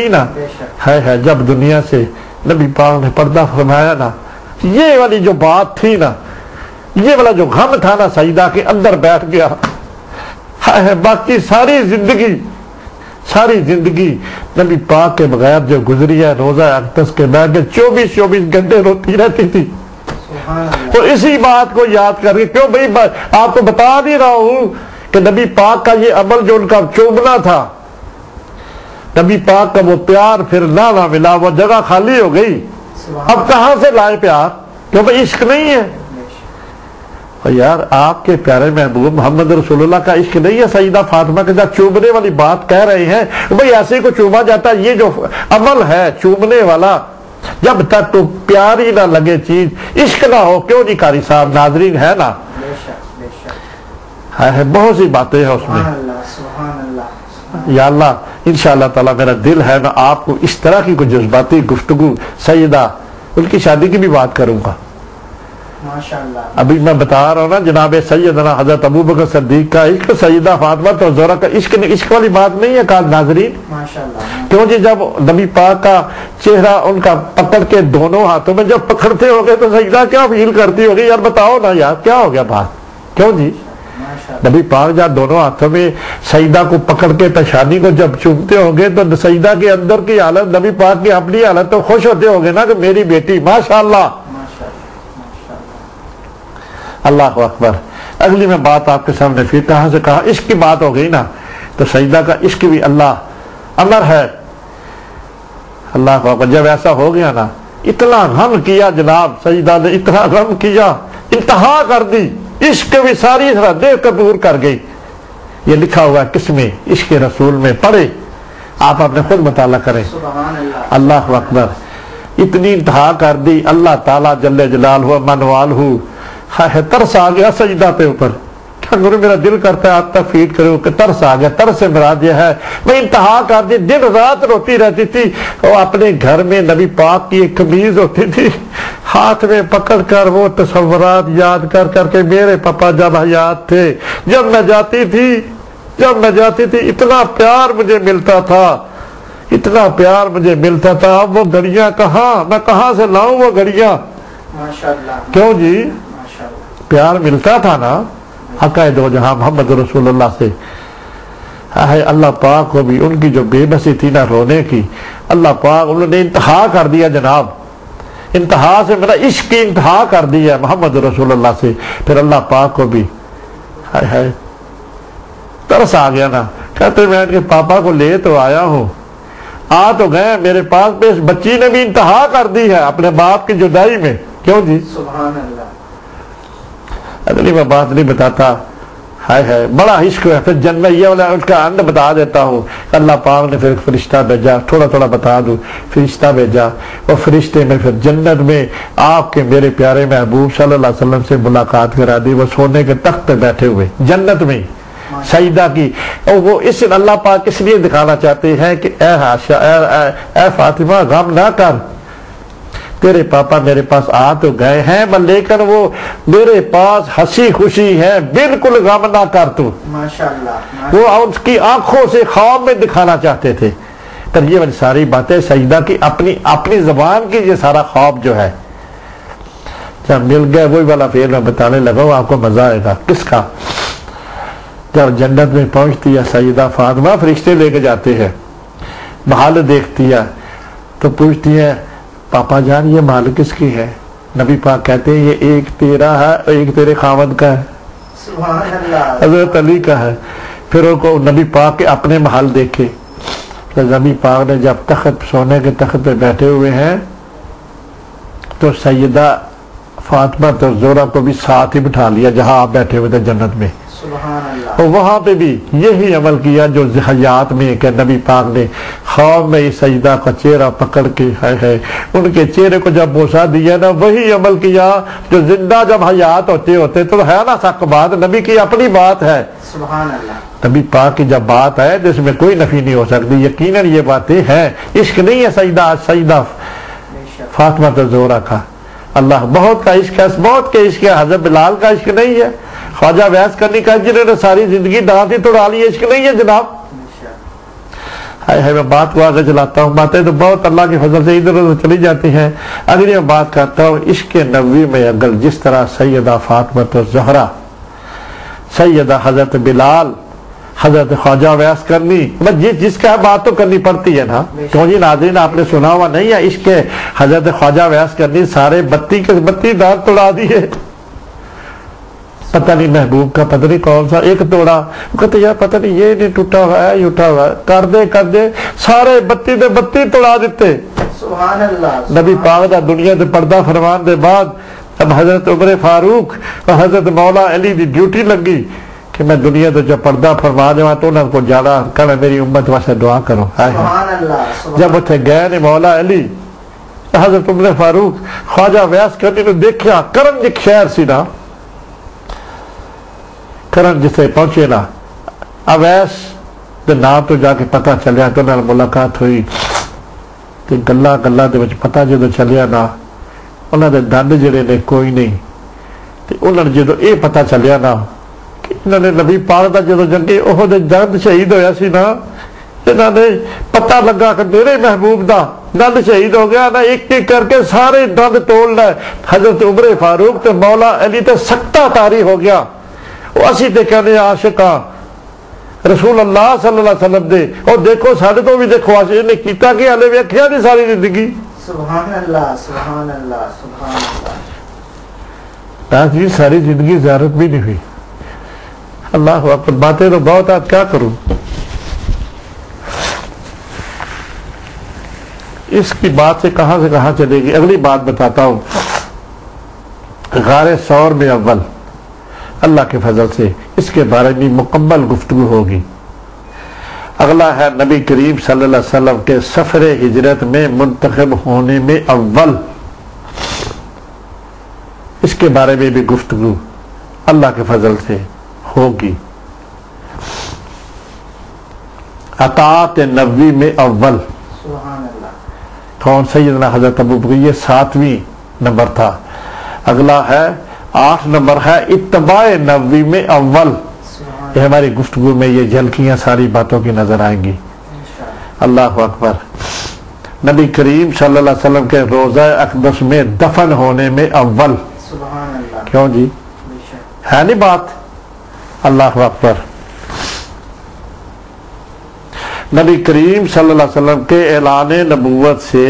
نا. بے شک. ہے جب دنیا سے نبی پاک نے پردہ فرمایا نا, یہ والی جو بات تھی نا, یہ والا جو غم تھا نا سیدہ کے اندر بیٹھ گیا. ہے باقی ساری زندگی نبی پاک کے بغیر جو گزری ہے روزہ اقدس کے بیٹھ کے 24 گھنٹے روتی رہتی تھی. تو اسی بات کو یاد کر کے, کیوں بھائی آپ کو بتا نہیں رہا ہوں کہ نبی پاک کا یہ عمل جو ان کا چومنا تھا, نبی پاک کا وہ پیار پھر نہ ملا, وہ جگہ خالی ہو گئی. اب کہاں سے لائے پیار؟ کیوں بھائی عشق نہیں ہے. اور یار آپ کے پیارے محبوب محمد رسول اللہ کا عشق نہیں ہے سیدہ فاطمہ کے ساتھ چومنے والی بات کہہ رہے ہیں بھائی ایسے کو چوما جاتا. یہ جو عمل ہے چومنے والا, جب تک تو پیاری نہ لگے چیز, عشق نہ ہو, کیوں نہیں قاری صاحب ناظرین ہے نا, ہے بہت سی باتیں ہیں اس میں. یا اللہ انشاءاللہ تعالی میرا دل ہے میں آپ کو اس طرح کی کوئی جذباتی گفتگو سیدہ ان کی شادی کی بھی بات کروں گا. ابھی میں بتا رہا ہوں نا جناب سیدنا حضرت ابوبکر صدیق کا عشق, سیدہ فاطمہ تو زہرا کا عشق والی بات نہیں ہے ناظرین. کیوں جی جب نبی پاک کا چہرہ ان کا پکڑ کے دونوں ہاتھوں میں جب پکڑتے ہو گئے تو سیدہ کیا فیل کرتی ہوگی یار, بتاؤ نا یار کیا ہو گیا بات. کیوں جی نبی پاک جب دونوں ہاتھوں میں سیدہ کو پکڑ کے پیشانی کو جب چومتے ہوں گے تو سیدہ کے اندر کی حالت, نبی پاک کی اپنی حالت تو خوش ہوتے ہوں گے نا کہ میری بیٹی ماشاءاللہ. اللہ اکبر. اگلی میں بات آپ کے سامنے پھر کہاں سے کہا عشق کی بات ہو گئی نا, تو سیدہ کا عشق بھی اللہ امر ہے. اللہ اکبر. جب ایسا ہو گیا نا, اتنا غم کیا جناب سیدہ نے, اتنا غم کیا, انتہا کر دی, عشق بھی ساری حدیں عبور کر گئی. یہ لکھا ہوا ہے کس میں؟ عشق رسول میں. پڑھے آپ اپنے خود مطالعہ کریں. اللہ اکبر. اتنی انتہا کر دی اللہ تعالیٰ جل جلالہ من والہ, ترس آ گیا سجدہ پہ اوپر. کیا کروں, میرا دل کرتا ہے آپ تک فیڈ کروں کہ ترس آ گیا. ترس سے مراد یہ ہے میں انتہا کر دی, دن رات روتی رہتی تھی. اور اپنے گھر میں نبی پاک کی ایک قمیض ہوتی تھی, ہاتھ میں پکڑ کر وہ تصورات یاد کر کر کے میرے پاپا جب حیات تھے, جب میں جاتی تھی اتنا پیار مجھے ملتا تھا, اتنا پیار مجھے ملتا تھا، اب وہ گھڑیاں کہاں، میں کہاں سے لاؤں وہ گھڑیاں؟ ماشاءاللہ کیوں جی؟ ماشاءاللہ پیار ملتا تھا نا حقائے دو جہاں محمد رسول اللہ سے۔ ہے اللہ پاک کو بھی ان کی جو بے بسی تھی نا رونے کی، اللہ پاک انہوں نے انتہا کر دیا جناب، انتہا سے میرا عشق کی انتہا کر دیا محمد رسول اللہ سے۔ پھر اللہ پاک کو بھی ہے ترس آ گیا نا، کہتے میں ان کے پاپا کو لے تو آیا ہوں، آ تو گئے، میرے پاس پہ اس بچی نے بھی انتہا کر دی ہے اپنے باپ کی جدائی میں۔ کیوں جی؟ سبحان اللہ اگلی میں بات نہیں بتاتا، ہے بڑا عشق ہے۔ پھر جنت یہ والا اس کا انڈ بتا دیتا ہوں، اللہ پاک نے پھر فرشتہ بھیجا، تھوڑا تھوڑا بتا دوں، فرشتہ بھیجا، وہ فرشتے میں پھر جنت میں آپ کے میرے پیارے محبوب صلی اللہ علیہ وسلم سے ملاقات کرا دی، وہ سونے کے تخت پہ بیٹھے ہوئے جنت میں سجدہ کی۔ اور وہ اس اللہ پاک اس لیے دکھانا چاہتے ہیں کہ اے فاطمہ غم نہ کر، تیرے پاپا میرے پاس آ تو گئے ہیں لیکن وہ میرے پاس ہنسی خوشی ہے، بالکل غم نہ کر تو۔ ماشاءاللہ وہ اس کی آنکھوں سے خواب میں دکھانا چاہتے تھے۔ پر یہ والی ساری باتیں سجدہ کی اپنی زبان کی یہ سارا خواب جو ہے جب مل گئے وہی والا پھر میں بتانے لگا ہوں، آپ کو مزہ آئے گا۔ کس کا؟ جب جنت میں پہنچتی ہے سیدہ فاطمہ، فرشتے لے کے جاتے ہیں، محل دیکھتی ہے تو پوچھتی ہے پاپا جان یہ محل کس کی ہے؟ نبی پاک کہتے ہیں یہ ایک تیرا ہے اور ایک تیرے خاوند کا ہے، سبحان اللہ حضرت علی کا ہے۔ پھر ان کو نبی پاک کے اپنے محل دیکھے، نبی پاک نے جب تخت سونے کے تخت پہ بیٹھے ہوئے ہیں تو سیدہ فاطمہ تو زہرا کو بھی ساتھ ہی بٹھا لیا جہاں آپ بیٹھے ہوئے تھے جنت میں، سبحان اللہ اور وہاں پہ بھی یہی عمل کیا جو حیات میں کہ نبی پاک نے خواب میں سجدہ کا چہرہ پکڑ کے ہے ان کے چہرے کو جب بوسہ دیا نا، وہی عمل کیا جو زندہ جب حیات ہوتے تو ہے نا سک بات، نبی کی اپنی بات ہے، سبحان اللہ نبی پاک کی جب بات ہے جس میں کوئی نفی نہیں ہو سکتی، یقیناً یہ باتیں ہیں، عشق نہیں ہے سجدہ بے شک فاطمہ زہرا کا، اللہ بہت کا عشق ہے، بہت کے عشق ہے، حضرت بلال کا عشق نہیں ہے، خواجہ ویس کرنی کا جنہوں نے ساری زندگی دانت ہی توڑا لی، عشق نہیں ہے جناب۔ بے شک ہے میں بات کو آگے چلاتا ہوں، باتیں تو بہت اللہ کے فضل سے ادھر ادھر چلی جاتی ہیں۔ اگر میں بات کرتا ہوں عشق نبوی میں، اگر جس طرح سیدہ فاطمہ زہرا، سیدہ حضرت بلال، حضرت خواجہ ویس کرنی، جس کا بات تو کرنی پڑتی ہے نا، کیوں جی ناظرین آپ نے سنا ہوا نہیں ہے عشق حضرت خواجہ ویس کرنی سارے بتی دانت توڑا دیے، پتہ نہیں محبوب کا پتہ نہیں کون سا ایک توڑا، وہ کہتے یار پتہ نہیں یہ نہیں ٹوٹا ہوا ہے، یہ اٹھا ہوا ہے، کر دے سارے بتی توڑا دیتے۔ سبحان اللہ نبی پاک دا دنیا دے پردہ فرمان دے بعد اب حضرت عمر فاروق اور حضرت مولا علی دی ڈیوٹی لگی کہ میں دنیا تو جب پردہ فرما دوں تو انہوں کو جانا کہنا میری امت واسطے دعا کرو۔ سبحان اللہ جب اتنے گئے نے مولا علی حضرت عمر فاروق خواجہ ویس کرنی نے دیکھا، کرن جی شہر سی نا، کرن جسے پہنچے نا اویس دے نام تو جا کے پتہ چلیا تو انہوں نے ملاقات ہوئی تے گلا دے وچ پتہ جدو چلیا نا انہوں نے دند جڑے نے کوئی نہیں، تے انہوں نے جدو یہ پتہ چلیا نا کہ انہوں نے نبی پاک دا جدو جنگی احد دند شہید ہویا سی نا، انہوں نے پتہ لگا کہ میرے محبوب دا دند شہید ہو گیا نا، ایک ایک کر کے سارے دند توڑ لے، حضرت عمر فاروق تے مولا علی تے سکتہ طاری ہو گیا، وہ اسی تے کہنے عاشقاں رسول اللہ صلی اللہ علیہ وسلم دے، اور دیکھو سارے تو بھی دیکھو عاشق نے کیتا کہ ہلے ویکھیا نہیں ساری زندگی۔ سبحان اللہ سبحان اللہ سبحان اللہ تاجی ساری زندگی زیارت بھی نہیں ہوئی، اللہ اکبر، باتیں تو بہت، آج کیا کروں۔ اس کی بات سے کہاں چلے گی، اگلی بات بتاتا ہوں۔ غار ثور میں اول اللہ کے فضل سے اس کے بارے میں مکمل گفتگو ہوگی۔ اگلا ہے نبی کریم صلی اللہ علیہ وسلم کے سفر ہجرت میں منتخب ہونے میں اول، اس کے بارے میں بھی گفتگو اللہ کے فضل سے ہوگی۔ عطاعت نبوی میں اول سبحان اللہ کون؟ سیدنا حضرت ابو بکر، یہ 7ویں نمبر تھا۔ اگلا ہے 8 نمبر ہے اتباع نبوی میں اول، سبحان یہ ہماری گفتگو میں یہ جھلکیاں ساری باتوں کی نظر آئیں گی۔ اللہ اکبر. نبی کریم صلی اللہ علیہ وسلم کے روضہ اقدس میں دفن ہونے میں اول. سبحان اللہ. کیوں جی؟ بے شک. ہے نہیں بات؟ اللہ اکبر. نبی کریم صلی اللہ علیہ وسلم کے اعلان نبوت سے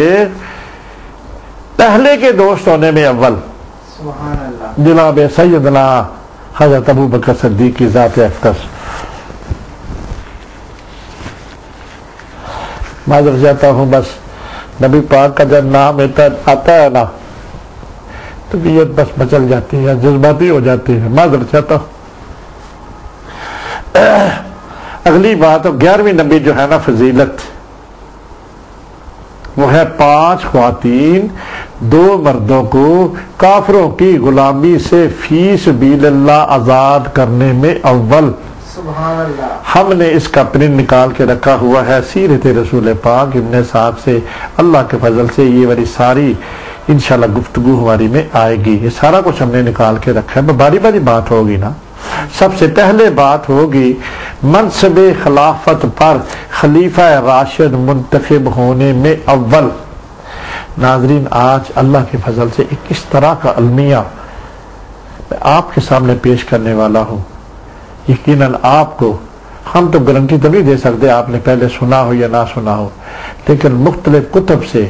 پہلے کے دوست ہونے میں اول سبحان اللہ. جناب سیدنا حضرت ابو بکر صدیق کی ذات اقدس. معذرت چاہتا ہوں، بس نبی پاک کا جب نام آتا ہے نا طبیعت بس مچل جاتی ہے، جذباتی ہو جاتی ہے. معذرت چاہتا ہوں. اگلی بات 11ویں نبی جو ہے نا فضیلت، وہ ہے 5 خواتین 2 مردوں کو کافروں کی غلامی سے فی سبیل اللہ آزاد کرنے میں اول. سبحان اللہ. ہم نے اس کا پرنٹ نکال کے رکھا ہوا ہے سیرت رسول پاک ابن صاحب سے. اللہ کے فضل سے یہ والی ساری انشاءاللہ گفتگو ہماری میں آئے گی. یہ سارا کچھ ہم نے نکال کے رکھا ہے. باری باری بات ہوگی نا. سب سے پہلے بات ہوگی منصب خلافت پر خلیفہ راشد منتخب ہونے میں اول. ناظرین، آج اللہ کے فضل سے ایک اس طرح کا المیہ میں آپ کے سامنے پیش کرنے والا ہوں. یقیناً آپ کو ہم تو گارنٹی تو نہیں دے سکتے آپ نے پہلے سنا ہو یا نہ سنا ہو، لیکن مختلف کتب سے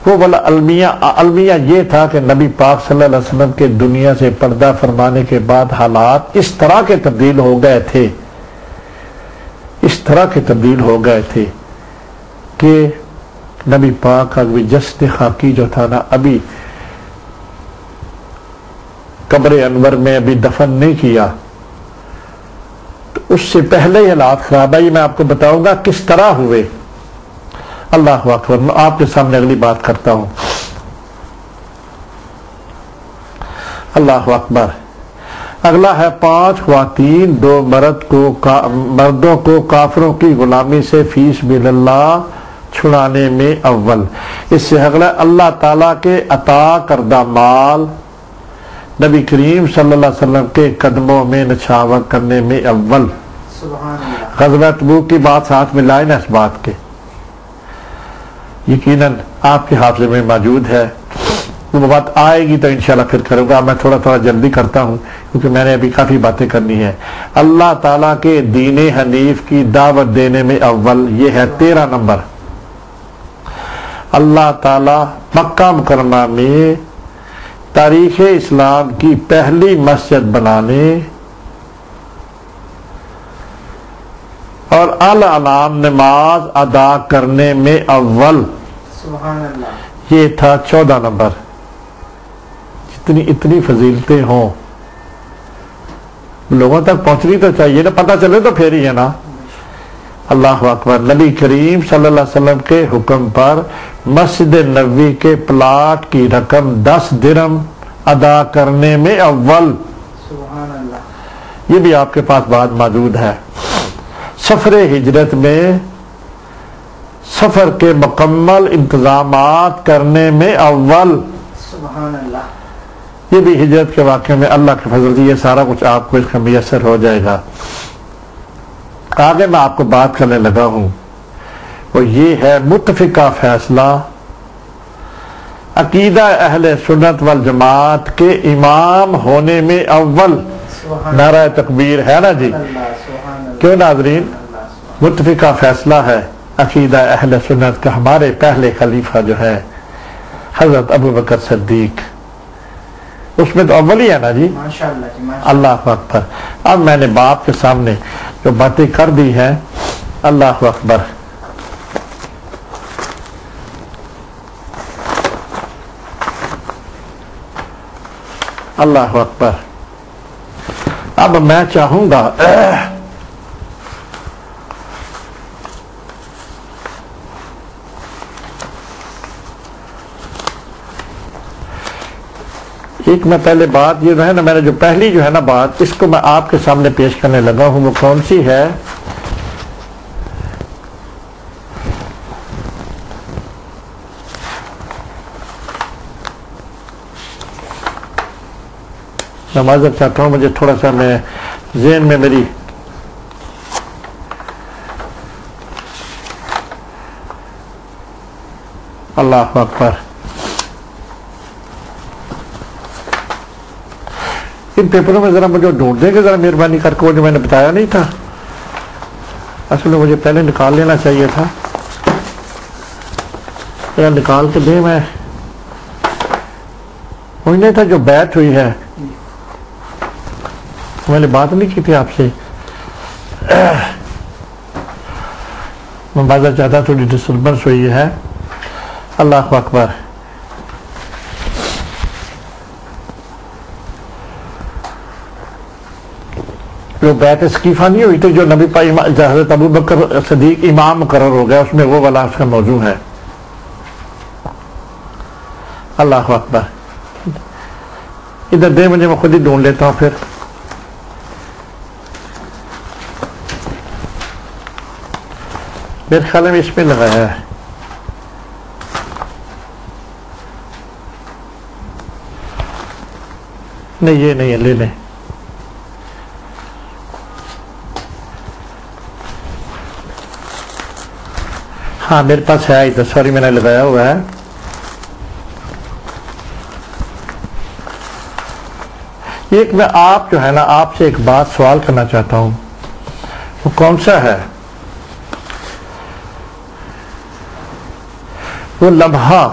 وہ والا المیہ یہ تھا کہ نبی پاک صلی اللہ علیہ وسلم کے دنیا سے پردہ فرمانے کے بعد حالات اس طرح کے تبدیل ہو گئے تھے، اس طرح کے تبدیل ہو گئے تھے کہ نبی پاک کا جسد خاکی جو تھا نا ابھی قبر انور میں ابھی دفن نہیں کیا، تو اس سے پہلے ہی حالات خراب ہے. یہ میں آپ کو بتاؤں گا کس طرح ہوئے. اللہ اکبر. میں آپ کے سامنے اگلی بات کرتا ہوں. اللہ اکبر. اگلا ہے 5 خواتین 2 مردوں کو کافروں کی غلامی سے فی سبیل اللہ چھڑانے میں اول. اس سے اگلا اللہ تعالیٰ کے عطا کردہ مال نبی کریم صلی اللہ علیہ وسلم کے قدموں میں نچھاور کرنے میں اول. سبحان اللہ. غزوہ تبوک کی بات ساتھ میں لائے نا اس بات کے، یقیناً آپ کے حافظے میں موجود ہے. وہ بات آئے گی تو انشاءاللہ پھر کروں گا. میں تھوڑا جلدی کرتا ہوں کیونکہ میں نے ابھی کافی باتیں کرنی ہے. اللہ تعالیٰ کے دین حنیف کی دعوت دینے میں اول، یہ ہے 13 نمبر. اللہ تعالیٰ مکہ مکرمہ میں تاریخ اسلام کی پہلی مسجد بنانے اور اعلان نماز ادا کرنے میں اول. سبحان اللہ. یہ تھا 14 نمبر. اتنی فضیلتیں ہوں لوگوں تک پہنچنی تو چاہیے نا، پتہ چلے تو پھر ہی ہے نا. اللہ اکبر. نبی کریم صلی اللہ علیہ وسلم کے حکم پر مسجد نبوی کے پلاٹ کی رقم 10 درہم ادا کرنے میں اول. سبحان اللہ. یہ بھی آپ کے پاس بات موجود ہے. سفر ہجرت میں سفر کے مکمل انتظامات کرنے میں اول. سبحان اللہ. یہ بھی ہجرت کے واقعے میں اللہ کے فضل سے یہ سارا کچھ آپ کو اس کا میسر ہو جائے گا. آگے میں آپ کو بات کرنے لگا ہوں وہ یہ ہے متفقہ فیصلہ عقیدہ اہل سنت والجماعت کے امام ہونے میں اول. نعرہ تکبیر ہے نا جی. کیوں ناظرین؟ متفقہ فیصلہ ہے عقیدہ اہل سنت کا. ہمارے پہلے خلیفہ جو ہے حضرت ابو بکر صدیق، اس میں تو اول ہی ہے نا جی. ماشاءاللہ جی. اللہ اکبر. اب میں نے باپ کے سامنے جو باتیں کر دی ہیں، اللہ اکبر. اللہ اکبر. اب میں چاہوں گا ایک میں پہلے بات یہ ہے نا، میں نے جو پہلی جو ہے نا بات، اس کو میں آپ کے سامنے پیش کرنے لگا ہوں. وہ کون سی ہے؟ میں معذرت چاہتا ہوں، مجھے تھوڑا سا میں ذہن میں میری اللہ اکبر. ان پیپروں میں ذرا مجھے ڈھونڈ دیں گے ذرا مہربانی کر کے, وہ جو میں نے بتایا نہیں تھا, اصل میں مجھے پہلے نکال لینا چاہیے تھا. ذرا نکال کے دیں. میں نہیں تھا جو بیعت ہوئی ہے, میں نے بات نہیں کی تھی آپ سے. میں بازار چاہتا تھوڑی ڈسٹربنس ہوئی ہے. اللہ اکبر. جو بیعت ثقیفہ نہیں ہوئی تھی, جو نبی پاک حضرت ابوبکر صدیق امام مقرر ہو گیا, اس میں وہ والا اس کا موضوع ہے. اللہ اکبر. ادھر دے مجھے, میں خود ہی ڈھونڈ لیتا ہوں. پھر میرے خیال میں اس میں لگایا ہے. نہیں یہ نہیں ہے, لے لیں. ہاں میرے پاس ہے ادھر, سوری میں نے لگایا ہوا ہے. ایک میں آپ جو ہے نا, آپ سے ایک بات سوال کرنا چاہتا ہوں. وہ کون سا ہے؟ وہ لمحہ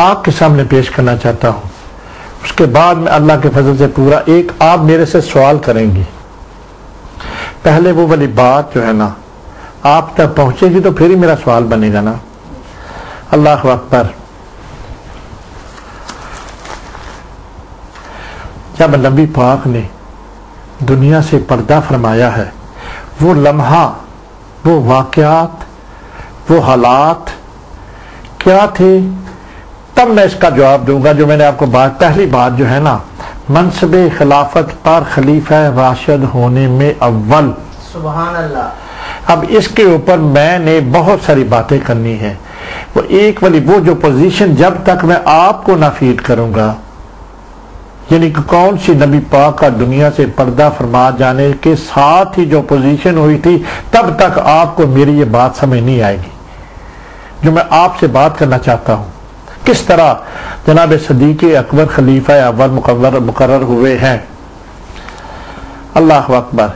آپ کے سامنے پیش کرنا چاہتا ہوں. اس کے بعد میں اللہ کے فضل سے پورا ایک آپ میرے سے سوال کریں گی. پہلے وہ والی بات جو ہے نا آپ تک پہنچے گی تو پھر ہی میرا سوال بنے گا نا. اللہ اکبر. جب نبی پاک نے دنیا سے پردہ فرمایا ہے, وہ لمحہ, وہ واقعات, وہ حالات کیا تھے, تب میں اس کا جواب دوں گا. جو میں نے آپ کو بات, پہلی بات جو ہے نا, منصب خلافت پر خلیفہ راشد ہونے میں اول. سبحان اللہ. اب اس کے اوپر میں نے بہت ساری باتیں کرنی ہیں. وہ ایک والی وہ جو پوزیشن جب تک میں آپ کو نہ فیڈ کروں گا, یعنی کہ کون سی نبی پاک کا دنیا سے پردہ فرما جانے کے ساتھ ہی جو پوزیشن ہوئی تھی, تب تک آپ کو میری یہ بات سمجھ نہیں آئے گی جو میں آپ سے بات کرنا چاہتا ہوں. کس طرح جناب صدیق اکبر خلیفہ اول مقرر ہوئے ہیں. اللہ اکبر.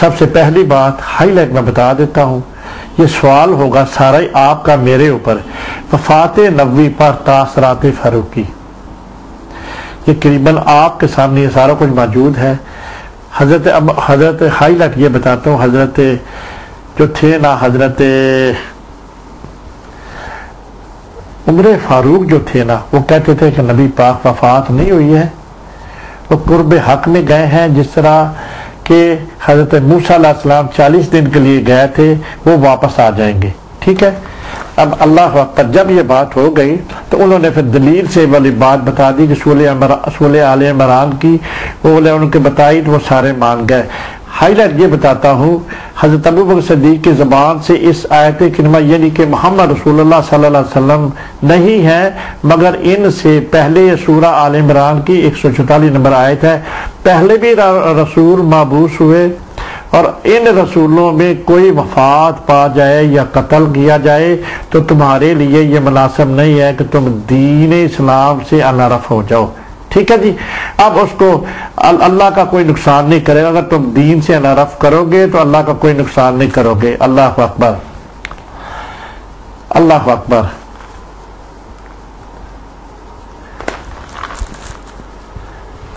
سب سے پہلی بات ہائی لائٹ میں بتا دیتا ہوں, یہ سوال ہوگا سارا ہی آپ کا میرے اوپر. وفات نبوی پر تاثرات فاروقی, یہ قریباً آپ کے سامنے یہ سارا کچھ موجود ہے. حضرت ہائی لائٹ یہ بتاتا ہوں, حضرت جو تھے نا, حضرت عمر فاروق جو تھے نا, وہ کہتے تھے کہ نبی پاک وفات نہیں ہوئی ہے, وہ قرب حق میں گئے ہیں. جس طرح کہ حضرت موسیٰ علیہ السلام 40 دن کے لیے گئے تھے, وہ واپس آ جائیں گے. ٹھیک ہے. اب اللہ وقت جب یہ بات ہو گئی تو انہوں نے پھر دلیل سے والی بات بتا دی کہ سورہ آل عمران کی, وہ ان کے بتائی تو وہ سارے مان گئے. ہائی لائٹ یہ بتاتا ہوں, حضرت ابوبکر صدیق کی زبان سے اس آیت کریمہ یعنی کہ محمد رسول اللہ صلی اللہ علیہ وسلم نہیں ہے, مگر ان سے پہلے سورہ آل عمران کی 144 نمبر آیت ہے, پہلے بھی رسول مبعوث ہوئے اور ان رسولوں میں کوئی وفات پا جائے یا قتل کیا جائے تو تمہارے لیے یہ مناسب نہیں ہے کہ تم دین اسلام سے انحرف ہو جاؤ. ٹھیک ہے جی. اب اس کو اللہ کا کوئی نقصان نہیں کرے گا. اگر تم دین سے انحرف کرو گے تو اللہ کا کوئی نقصان نہیں کرو گے. اللہ اکبر. اللہ اکبر.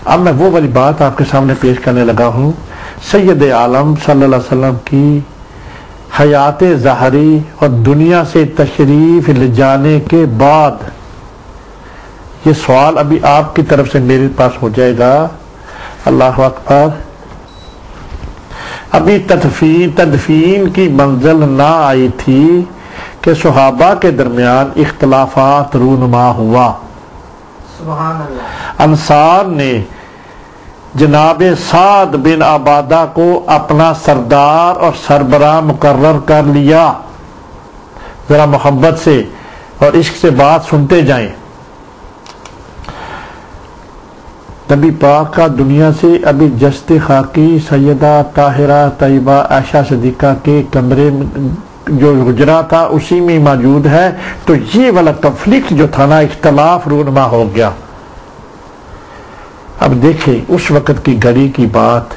اب میں وہ والی بات آپ کے سامنے پیش کرنے لگا ہوں. سید عالم صلی اللہ علیہ وسلم کی حیات ظاہری اور دنیا سے تشریف لے جانے کے بعد یہ سوال ابھی آپ کی طرف سے میرے پاس ہو جائے گا. اللہ اکبر. ابھی تدفین کی منزل نہ آئی تھی کہ صحابہ کے درمیان اختلافات رونما ہوا. سبحان اللہ. انصار نے جناب سعد بن عبادہ کو اپنا سردار اور سربراہ مقرر کر لیا. ذرا محبت سے اور عشق سے بات سنتے جائیں. نبی پاک کا دنیا سے ابھی جسد خاکی سیدہ طاہرہ طیبہ عائشہ صدیقہ کے کمرے جو حجرہ تھا اسی میں موجود ہے، تو یہ والا کنفلکٹ جو تھا نا، اختلاف رونما ہو گیا۔ اب دیکھیں اس وقت کی گھڑی کی بات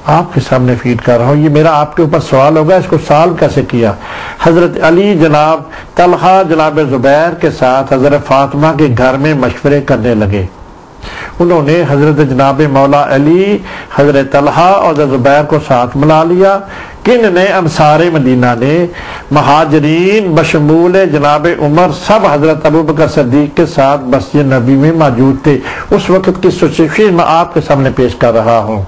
آپ کے سامنے فیڈ کر رہا ہوں، یہ میرا آپ کے اوپر سوال ہوگا اس کو سالو کیسے کیا۔ حضرت علی جناب طلحہ جناب زبیر کے ساتھ حضرت فاطمہ کے گھر میں مشورے کرنے لگے۔ انہوں نے حضرت جناب مولا علی، حضرت طلحہ اور حضرت زبیر کو ساتھ ملا لیا۔ کن نے؟ انصار مدینہ نے، مہاجرین بشمول جناب عمر سب حضرت ابوبکر صدیق کے ساتھ مسجد نبی میں موجود تھے۔ اس وقت کی سچویشن میں آپ کے سامنے پیش کر رہا ہوں۔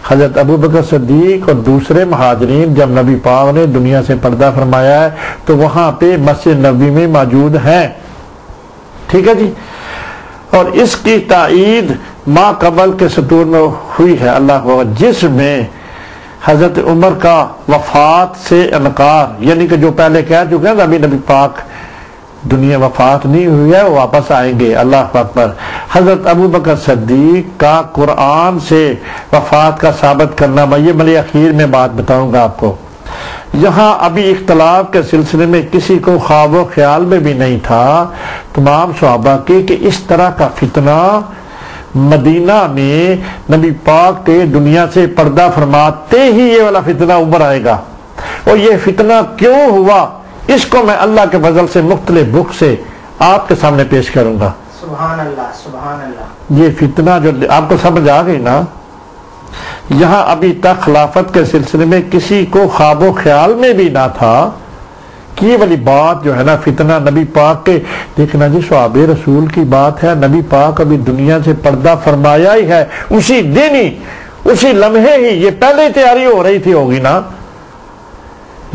حضرت ابوبکر صدیق اور دوسرے مہاجرین جب نبی پاک نے دنیا سے پردہ فرمایا ہے تو وہاں پہ مسجد نبی میں موجود ہیں، ٹھیک ہے جی۔ اور اس کی تائید ما قبل کے سطور میں ہوئی ہے اللہ کو، جس میں حضرت عمر کا وفات سے انکار، یعنی کہ جو پہلے کہہ چکے ہیں نبی پاک دنیا وفات نہیں ہوئی ہے، وہ واپس آئیں گے، اللہ اکبر۔ حضرت ابوبکر صدیق کا قرآن سے وفات کا ثابت کرنا، میں یہ ملے اخیر میں بات بتاؤں گا آپ کو۔ یہاں ابھی اختلاف کے سلسلے میں کسی کو خواب و خیال میں بھی نہیں تھا تمام صحابہ کی کہ اس طرح کا فتنہ مدینہ میں نبی پاک کے دنیا سے پردہ فرماتے ہی یہ والا فتنہ ابھر آئے گا۔ اور یہ فتنہ کیوں ہوا، اس کو میں اللہ کے فضل سے مختلف بک سے آپ کے سامنے پیش کروں گا۔ سبحان اللہ سبحان اللہ۔ یہ فتنہ جو آپ کو سمجھ آ گئی نا، یہاں ابھی تک خلافت کے سلسلے میں کسی کو خواب و خیال میں بھی نہ تھا کہ یہ والی بات جو ہے نا فتنہ نبی پاک کے، دیکھنا جی صحابہ رسول کی بات ہے، نبی پاک ابھی دنیا سے پردہ فرمایا ہی ہے، اسی دن ہی اسی لمحے ہی یہ پہلے تیاری ہو رہی تھی، ہوگی نا۔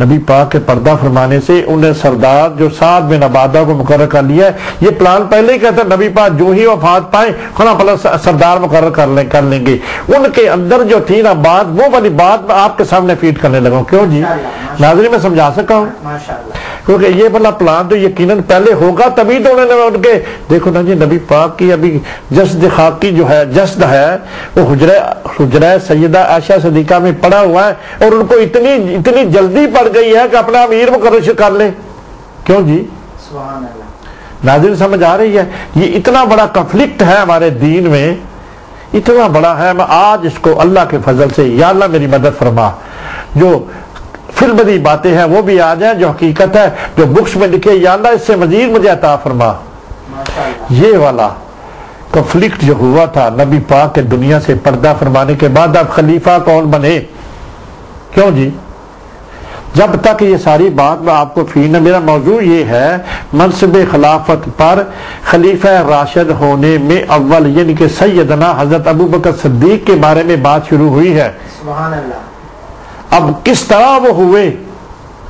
نبی پاک کے پردہ فرمانے سے انہیں سردار جو سعد بن عبادہ کو مقرر کر لیا ہے، یہ پلان پہلے ہی کہتا ہے نبی پاک جو ہی وفات پائیں خلا پلا سردار مقرر کر لیں گے۔ ان کے اندر جو تھی نا بات، وہ والی بات میں آپ کے سامنے فیڈ کرنے لگا ہوں۔ کیوں جی ناظرین میں سمجھا سکا ہوں، کیونکہ یہ والا پلان تو یقیناً پہلے ہوگا، تبھی تو انہوں نے ان کے دیکھو نا جی نبی پاک کی ابھی جسد خاکی جو ہے، جسد ہے وہ حجرہ سیدہ عائشہ صدیقہ میں پڑا ہوا ہے، اور ان کو اتنی جلدی پڑ گئی ہے کہ اپنا امیر مقرر کر لیں۔ کیوں جی سبحان اللہ۔ ناظرین سمجھ آ رہی ہے؟ یہ اتنا بڑا کنفلکٹ ہے ہمارے دین میں، اتنا بڑا ہے۔ میں آج اس کو اللہ کے فضل سے یا اللہ میری مدد فرما، جو فلمدی باتیں ہیں وہ بھی آ جائیں، جو حقیقت ہے جو بکس میں لکھے، یا اللہ اس سے مزید مجھے عطا فرما۔ یہ والا کنفلکٹ جو ہوا تھا نبی پاک کے دنیا سے پردہ فرمانے کے بعد اب خلیفہ کون بنے؟ کیوں جی؟ جب تک یہ ساری بات میں آپ کو فینا، میرا موضوع یہ ہے منصب خلافت پر خلیفہ راشد ہونے میں اول، یعنی کہ سیدنا حضرت ابوبکر صدیق کے بارے میں بات شروع ہوئی ہے۔ سبحان اللہ۔ اب کس طرح وہ ہوئے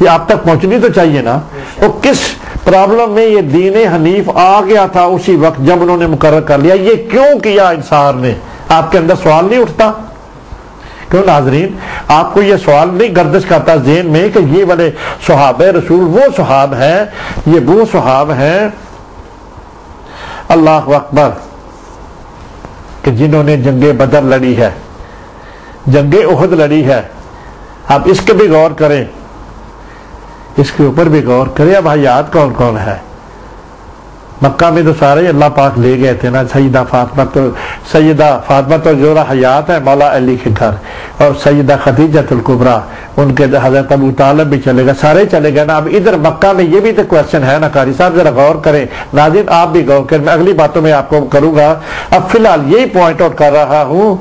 یہ آپ تک پہنچنی تو چاہیے نا، وہ کس پرابلم میں یہ دین حنیف آ گیا تھا اسی وقت جب انہوں نے مقرر کر لیا، یہ کیوں کیا انصار نے؟ آپ کے اندر سوال نہیں اٹھتا؟ کیوں ناظرین آپ کو یہ سوال نہیں گردش کرتا ذہن میں کہ یہ والے صحابہ رسول وہ صحاب ہیں، یہ وہ صحاب ہیں اللہ اکبر کہ جنہوں نے جنگ بدر لڑی ہے، جنگ احد لڑی ہے۔ آپ اس کے بھی غور کریں، اس کے اوپر بھی غور کریں۔ اب حیات کون کون ہے؟ مکہ میں تو سارے اللہ پاک لے گئے تھے نا، سیدہ فاطمہ تو جو حیات ہے مولا علی کے گھر، اور سیدہ خدیجہ الکبریٰ ان کے حضرت ابو طالب بھی چلے گئے، سارے چلے گئے نا۔ اب ادھر مکہ میں یہ بھی تو کویسچن ہے نا، قاری صاحب ذرا غور کریں، ناظرین آپ بھی غور کریں، میں اگلی باتوں میں آپ کو کروں گا۔ اب فی الحال یہی پوائنٹ آؤٹ کر رہا ہوں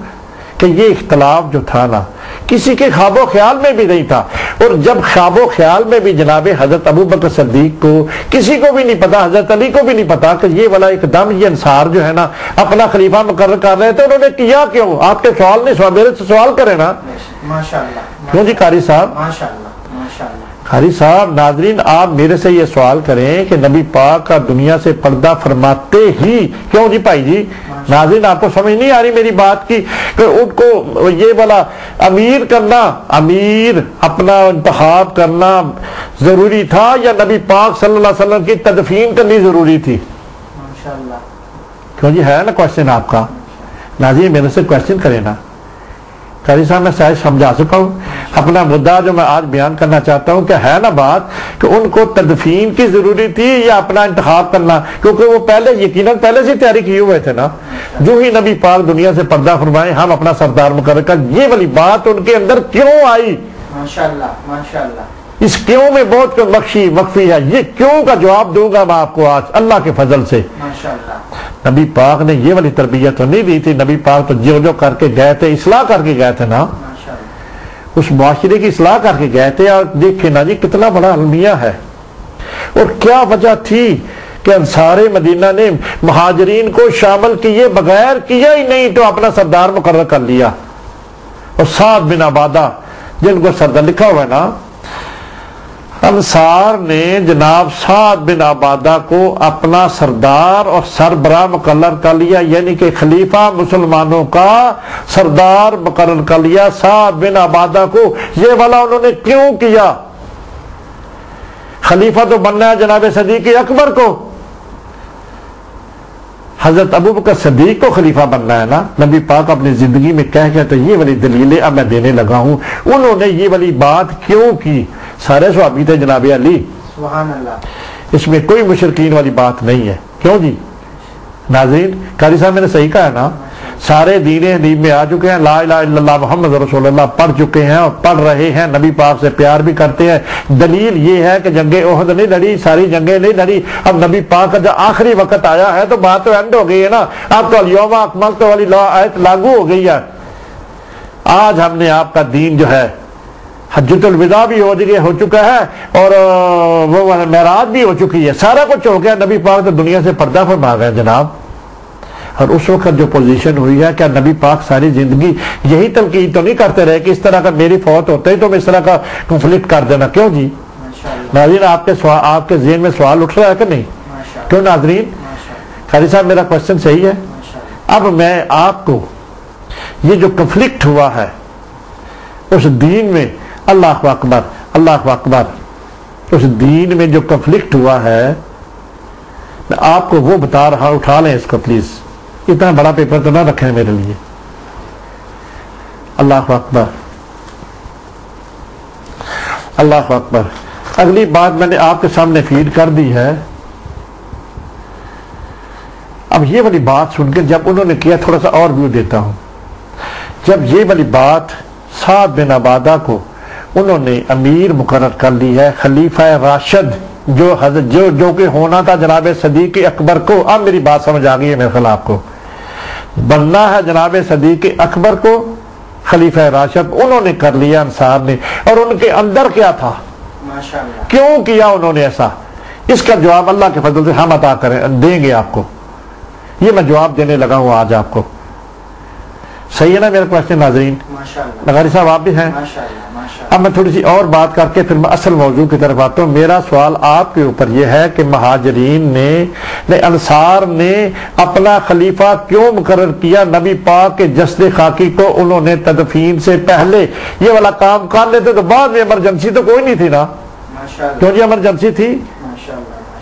کہ یہ اختلاف جو تھا نا کسی کے خواب و خیال میں بھی نہیں تھا، اور جب خواب و خیال میں بھی جناب حضرت ابوبکر صدیق کو کسی کو بھی نہیں پتا، حضرت علی کو بھی نہیں پتا کہ یہ والا ایک دم یہ انصار جو ہے نا اپنا خلیفہ مقرر کر رہے تھے، انہوں نے کیا کیوں؟ آپ کے سوال نہیں، میرے سے سوال کریں نا۔ ماشاءاللہ۔ کیوں جی قاری صاحب؟ ماشاءاللہ ماشاءاللہ۔ قاری صاحب ناظرین آپ میرے سے یہ سوال کریں کہ نبی پاک کا دنیا سے پردہ فرماتے ہی، کیوں جی بھائی جی؟ ناظرین آپ کو سمجھ نہیں آ رہی میری بات کی کہ ان کو یہ والا امیر کرنا، امیر اپنا انتخاب کرنا ضروری تھا، یا نبی پاک صلی اللہ علیہ وسلم کی تدفین کرنی ضروری تھی؟ ماشاءاللہ۔ کیوں جی ہے نا کوشچن آپ کا؟ ناظرین میرے سے کوشچن کریں نا قاری صاحب میں شاید سمجھا سکا ہوں اپنا مدعا جو میں آج بیان کرنا چاہتا ہوں کہ ہے نا بات کہ ان کو تدفین کی ضروری تھی یا اپنا انتخاب کرنا، کیونکہ وہ پہلے یقیناً پہلے سے تیاری کیے ہوئے تھے نا. جو ہی نبی پاک دنیا سے پردہ فرمائے ہم اپنا سردار مقرر کر، یہ والی بات ان کے اندر کیوں آئی؟ ماشاءاللہ ماشاءاللہ. اس کیوں میں بہت مخفی ہے. یہ کیوں کا جواب دوں گا میں آپ کو آج اللہ کے فضل سے. ماشاءاللہ. نبی پاک نے یہ والی تربیت تو نہیں دی تھی. نبی پاک تو جو کر کے گئے تھے اصلاح کر کے گئے تھے نا، ماشاءاللہ. اس معاشرے کی اصلاح کر کے گئے تھے. اور دیکھیں نا جی کتنا بڑا المیہ ہے. اور کیا وجہ تھی کہ انصار مدینہ نے مہاجرین کو شامل کیے بغیر کیا ہی نہیں تو اپنا سردار مقرر کر لیا. اور سعد بن عبادہ جن کو سردار لکھا ہوا ہے نا، انصار نے جناب سعد بن عبادہ کو اپنا سردار اور سربراہ مقرر کر لیا، یعنی کہ خلیفہ مسلمانوں کا سردار مقرر کر لیا سعد بن عبادہ کو. یہ والا انہوں نے کیوں کیا؟ خلیفہ تو بننا ہے جناب صدیق اکبر کو، حضرت ابوبکر صدیق کو خلیفہ بننا ہے نا. نبی پاک اپنی زندگی میں کہہ گئے تو یہ والی دلیلیں اب میں دینے لگا ہوں. انہوں نے یہ والی بات کیوں کی؟ سارے صحابی تھے جناب علی، سبحان اللہ. اس میں کوئی مشرکین والی بات نہیں ہے. کیوں جی ناظرین؟ قاری صاحب میں نے صحیح کہا نا، سارے دین حنیف میں آ چکے ہیں، لا الہ الا اللہ محمد رسول اللہ پڑھ چکے ہیں اور پڑھ رہے ہیں، نبی پاک سے پیار بھی کرتے ہیں. دلیل یہ ہے کہ جنگ احد نہیں لڑی، ساری جنگیں نہیں لڑی. اب نبی پاک کا جب آخری وقت آیا ہے تو بات تو اینڈ ہو گئی ہے نا. اب تو الیوم اکملت والی آیت لاگو ہو گئی ہے. آج ہم نے آپ کا دین جو ہے حجۃ الوداع بھی ہو چکا ہے اور وہ معراج بھی ہو چکی ہے، سارا کچھ ہو گیا. نبی پاک تو دنیا سے پردہ فرما گئے جناب. اور اس وقت جو پوزیشن ہوئی ہے، کیا نبی پاک ساری زندگی یہی تلقین تو نہیں کرتے رہے کہ اس طرح کا میری فوت ہوتے ہی تو میں اس طرح کا کنفلکٹ کر دینا؟ کیوں جی ناظرین؟ آپ کے ذہن میں سوال اٹھ رہا ہے کہ نہیں؟ کیوں ناظرین؟ قاری صاحب میرا کوشچن صحیح ہے. اب میں آپ کو یہ جو کنفلکٹ ہوا ہے اس دین میں، اللہ اکبر اللہ اکبر، اس دین میں جو کنفلکٹ ہوا ہے میں آپ کو وہ بتا رہا. اٹھا لیں اس کو پلیز، اتنا بڑا پیپر تو نہ رکھیں میرے لیے. اللہ اکبر اللہ اکبر. اگلی بات میں نے آپ کے سامنے فیڈ کر دی ہے. اب یہ والی بات سن کے جب انہوں نے کیا، تھوڑا سا اور ویو دیتا ہوں. جب یہ والی بات سعد بن عبادہ کو انہوں نے امیر مقرر کر لی ہے، خلیفہ راشد جو کہ ہونا تھا جناب صدیق اکبر کو. اب میری بات سمجھ آ گئی ہے میرے خیال آپ کو. بننا ہے جناب صدیق اکبر کو خلیفہ راشد، انہوں نے کر لیا انصار نے. اور ان کے اندر کیا تھا؟ ماشاءاللہ. کیوں کیا انہوں نے ایسا؟ اس کا جواب اللہ کے فضل سے ہم عطا کریں دیں گے آپ کو. یہ میں جواب دینے لگا ہوں آج آپ کو. صحیح ہے نا میرا کوشچن ناظرین؟ قاری صاحب آپ بھی ہیں. اب میں تھوڑی سی اور بات کر کے پھر میں اصل موضوع کی طرف آتا ہوں. میرا سوال آپ کے اوپر یہ ہے کہ مہاجرین نے انصار نے اپنا خلیفہ کیوں مقرر کیا؟ نبی پاک کے جسد خاکی کو انہوں نے تدفین سے پہلے یہ والا کام کر لیتے تو بعد میں ایمرجنسی تو کوئی نہیں تھی نا. کیوں جی ایمرجنسی تھی